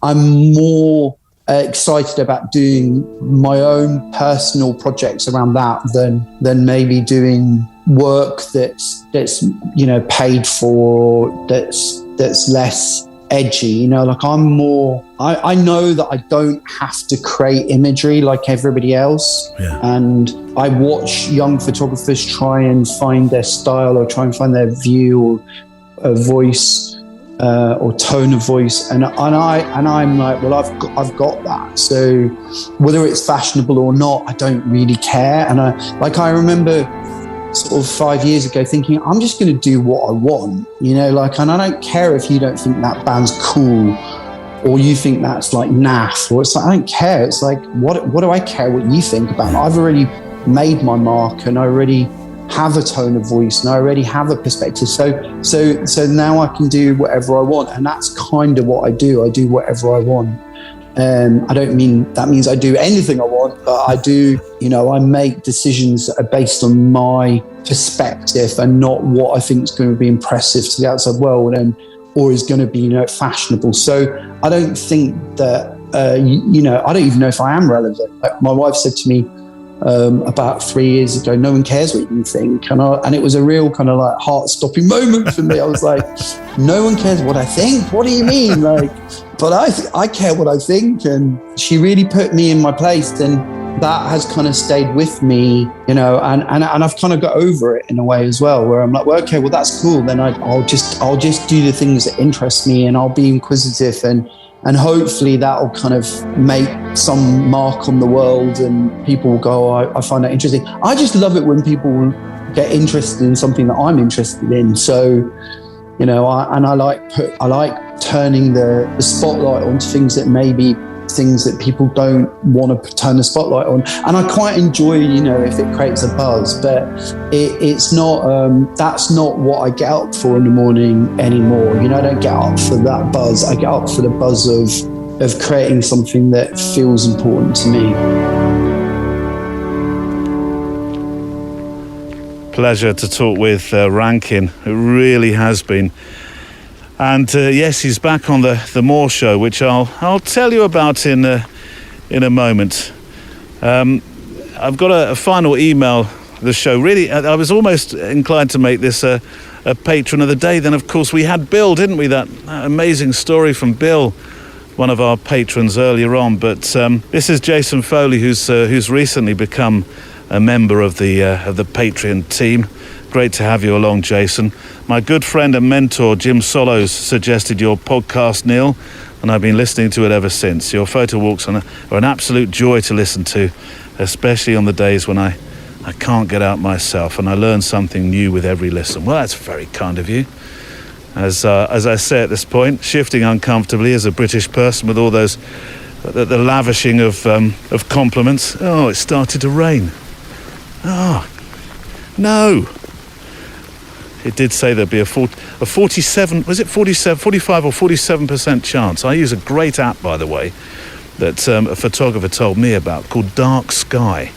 I'm more excited about doing my own personal projects around that than maybe doing work that's you know, paid for, that's less edgy. You know, like I'm more, I know that I don't have to create imagery like everybody else. And I watch young photographers try and find their style, or try and find their view or a voice or tone of voice, and I'm like, well, I've got that. So whether it's fashionable or not, I don't really care. And I remember sort of 5 years ago thinking, I'm just going to do what I want, and I don't care if you don't think that band's cool or you think that's like naff, or it's like, I don't care. It's like, what do I care what you think about it? I've already made my mark, and I already have a tone of voice, and I already have a perspective. So now I can do whatever I want, and that's kind of what I do. I do whatever I want. I don't mean that means I do anything I want, but I do, I make decisions that are based on my perspective and not what I think is going to be impressive to the outside world or is going to be, fashionable. So I don't think that, I don't even know if I am relevant. Like my wife said to me about 3 years ago, no one cares what you think. And it was a real kind of like heart-stopping moment for me. I was like, no one cares what I think? What do you mean? But I care what I think. And she really put me in my place, and that has kind of stayed with me, and I've kind of got over it in a way as well, where I'm like, well, okay, well, that's cool. Then I'll just do the things that interest me, and I'll be inquisitive, and hopefully that'll kind of make some mark on the world, and people will go, oh, I find that interesting. I just love it when people get interested in something that I'm interested in. So, I like turning the spotlight onto things that maybe things that people don't want to turn the spotlight on. And I quite enjoy, if it creates a buzz, but it's not, that's not what I get up for in the morning anymore. I don't get up for that buzz. I get up for the buzz of creating something that feels important to me. Pleasure to talk with Rankin. It really has been. And yes, he's back on the More Show, which I'll tell you about in a moment. I've got a final email. The show really, I was almost inclined to make this a patron of the day. Then, of course, we had Bill, didn't we? That amazing story from Bill, one of our patrons earlier on. But this is Jason Foley, who's recently become a member of the Patreon team. Great to have you along, Jason. My good friend and mentor, Jim Solos, suggested your podcast, Neil, and I've been listening to it ever since. Your photo walks are an absolute joy to listen to, especially on the days when I can't get out myself, and I learn something new with every listen. Well, that's very kind of you. As I say at this point, shifting uncomfortably as a British person with all those, the lavishing of compliments. Oh, it started to rain. Oh, no. It did say there'd be a 47, was it 45 or 47% chance. I use a great app, by the way, that a photographer told me about called Dark Sky,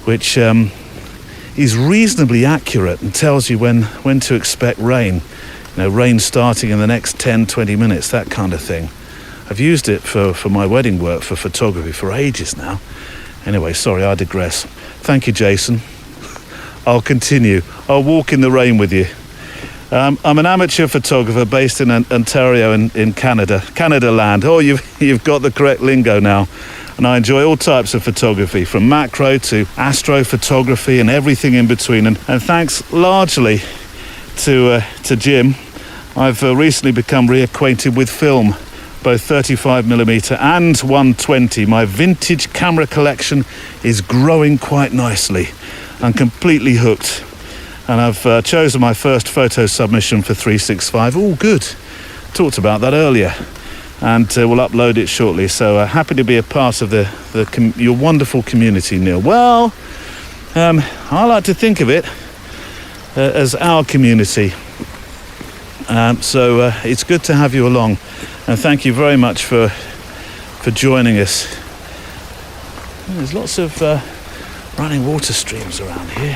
which is reasonably accurate and tells you when to expect rain. Rain starting in the next 10, 20 minutes, that kind of thing. I've used it for my wedding work for photography for ages now. Anyway, sorry, I digress. Thank you, Jason. I'll continue. I'll walk in the rain with you. I'm an amateur photographer based in Ontario in Canada. Canada land. Oh, you've got the correct lingo now. And I enjoy all types of photography, from macro to astrophotography and everything in between. And thanks largely to Jim, I've recently become reacquainted with film, both 35mm and 120. My vintage camera collection is growing quite nicely. I'm completely hooked, and I've chosen my first photo submission for 365. Oh, good. Talked about that earlier, and we'll upload it shortly. So happy to be a part of your wonderful community, Neil. Well, I like to think of it as our community. So it's good to have you along, and thank you very much for joining us. There's lots of running water streams around here.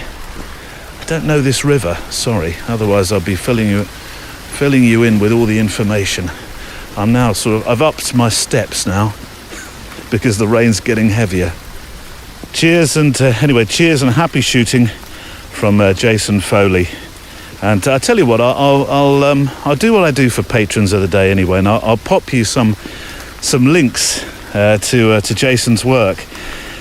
I don't know this river, sorry, otherwise I'll be filling you in with all the information. I'm now I've upped my steps now because the rain's getting heavier. Cheers and happy shooting from Jason Foley. And I tell you what, I'll do what I do for patrons of the day anyway, and I'll pop you some links to Jason's work.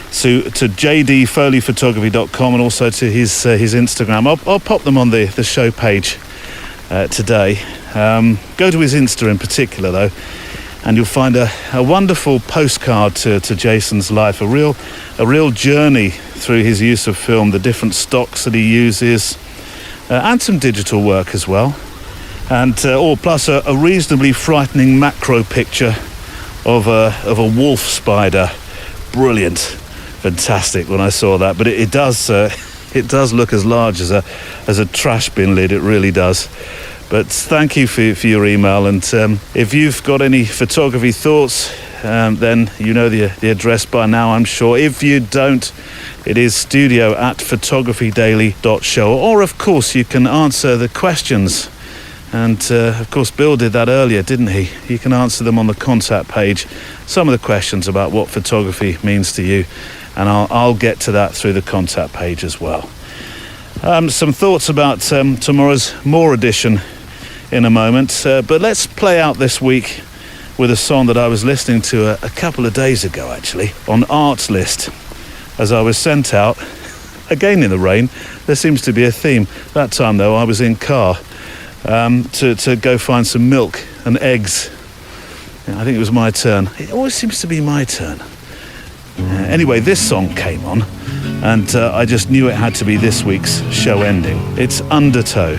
So to jdfoleyphotography.com and also to his Instagram. I'll pop them on the show page today. Go to his Insta in particular, though, and you'll find a wonderful postcard to Jason's life, a real journey through his use of film, the different stocks that he uses, and some digital work as well. And plus a reasonably frightening macro picture of a wolf spider. Brilliant, fantastic when I saw that. But it does look as large as a trash bin lid. It really does. But thank you for your email. And if you've got any photography thoughts, then you know the address by now, I'm sure. If you don't, it is studio@photographydaily.show. Or of course you can answer the questions. And of course Bill did that earlier, didn't he? You can answer them on the contact page, some of the questions about what photography means to you, and I'll get to that through the contact page as well. Some thoughts about tomorrow's More edition in a moment, but let's play out this week with a song that I was listening to a couple of days ago, actually, on Arts List, as I was sent out, again in the rain. There seems to be a theme. That time, though, I was in car to go find some milk and eggs. I think it was my turn. It always seems to be my turn. Anyway, this song came on, and I just knew it had to be this week's show ending. It's Undertow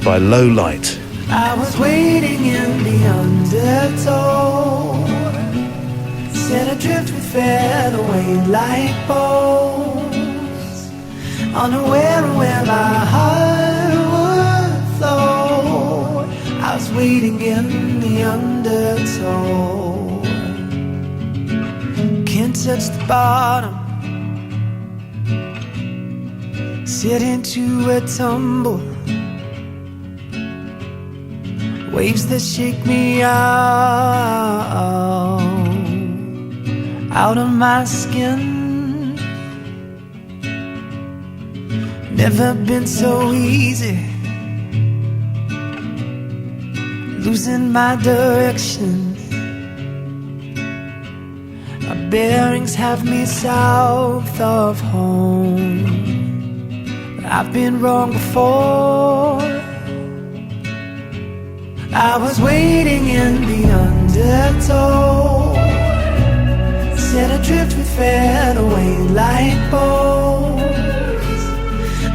by Low Light. I was waiting in the undertow, set adrift with featherweight like bows, unaware of where my heart would flow. I was waiting in the undertow, can't touch the bottom, sit into a tumble, waves that shake me out of my skin. Never been so easy, losing my direction. My bearings have me south of home, but I've been wrong before. I was waiting in the undertow, set adrift with featherweight like bows,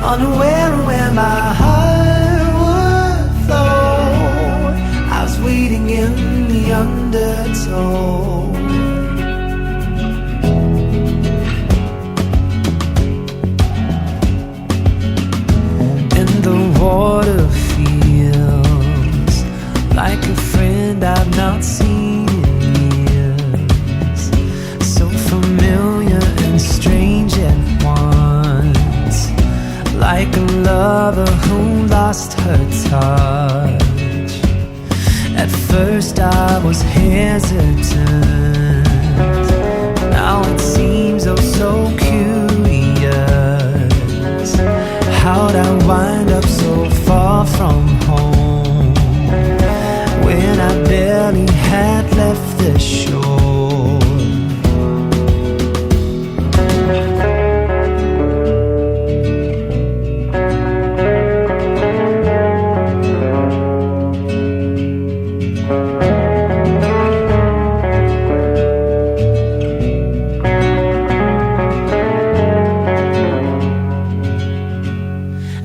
unaware of where my heart would flow. I was waiting in the undertow. And the water feels like a friend I've not seen in years, so familiar and strange at once, like a lover who lost her touch. At first I was hesitant, now it seems oh so curious. How'd I wind up so far from home, when I barely had left the shore?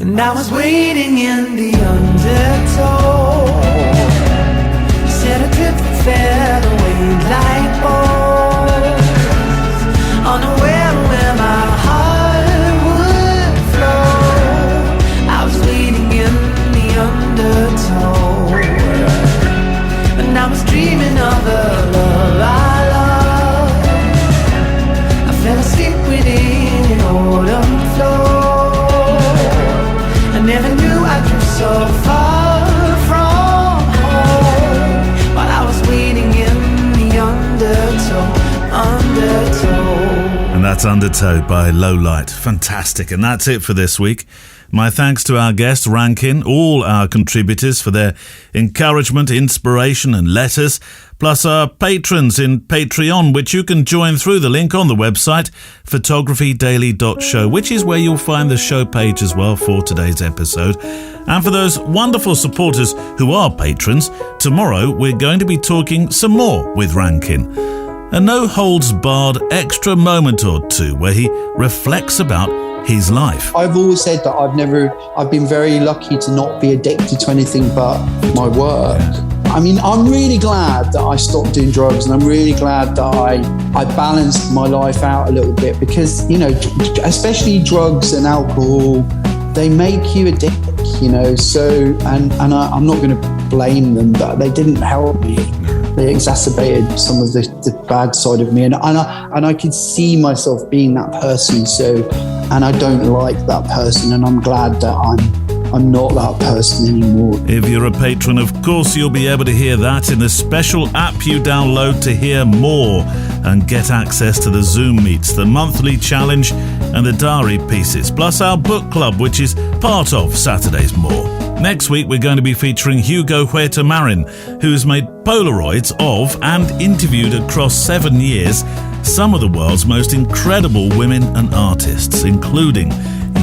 And I was waiting in the undertow, set adrift with featherweight like bows, unaware of where my heart would flow. I was waiting in the undertow, and I was dreaming of the love I loved. I fell asleep within an autumn flow. I never knew I drew so far from home, while I was waiting in the undertow. And that's Undertow by Low Light. Fantastic. And that's it for this week. My thanks to our guest, Rankin, all our contributors for their encouragement, inspiration and letters, plus our patrons in Patreon, which you can join through the link on the website, photographydaily.show, which is where you'll find the show page as well for today's episode. And for those wonderful supporters who are patrons, tomorrow we're going to be talking some more with Rankin. A no-holds-barred extra moment or two where he reflects about his life. I've always said that I've been very lucky to not be addicted to anything but my work. I mean, I'm really glad that I stopped doing drugs, and I'm really glad that I balanced my life out a little bit, because, you know, especially drugs and alcohol, they make you a dick, you know, so, and I'm not going to blame them, but they didn't help me. They exacerbated some of the bad side of me, and I could see myself being that person. So, and I don't like that person, and I'm glad that I'm not that person anymore. If you're a patron, of course, you'll be able to hear that in the special app you download to hear more and get access to the Zoom meets, the monthly challenge and the diary pieces, plus our book club, which is part of Saturday's More. Next week, we're going to be featuring Hugo Huerta Marin, who's made Polaroids of and interviewed across 7 years some of the world's most incredible women and artists, including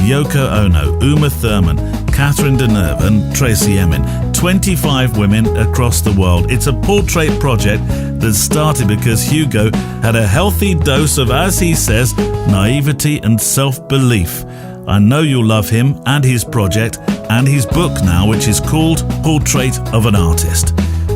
Yoko Ono, Uma Thurman, Catherine Deneuve and Tracy Emin. 25 women across the world. It's a portrait project that started because Hugo had a healthy dose of, as he says, naivety and self-belief. I know you'll love him and his project and his book now, which is called Portrait of an Artist.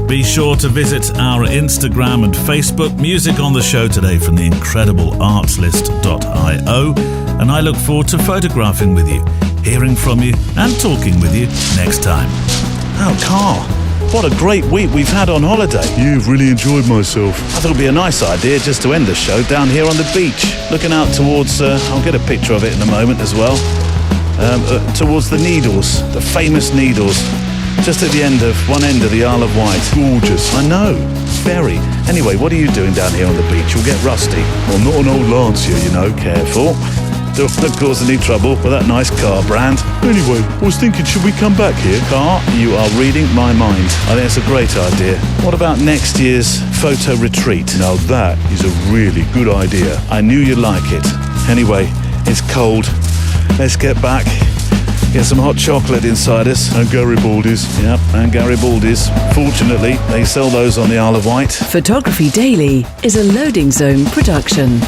Be sure to visit our Instagram and Facebook. Music on the show today from the incredible artslist.io, and I look forward to photographing with you, hearing from you and talking with you next time. Oh, Carl, what a great week we've had on holiday. You've really enjoyed myself. I thought it'd be a nice idea just to end the show down here on the beach, looking out towards, I'll get a picture of it in a moment as well, towards the Needles, the famous Needles, just at the end of one end of the Isle of Wight. Gorgeous. I know, very. Anyway, what are you doing down here on the beach? You'll get rusty. Well, not an old Lancia, you know. Careful. Don't want to cause any trouble with that nice car brand. Anyway, I was thinking, should we come back here? Car, you are reading my mind. I think it's a great idea. What about next year's photo retreat? Now that is a really good idea. I knew you'd like it. Anyway, it's cold. Let's get back. Get some hot chocolate inside us. And Garibaldi's. Yep, and Garibaldi's. Fortunately, they sell those on the Isle of Wight. Photography Daily is a Loading Zone production.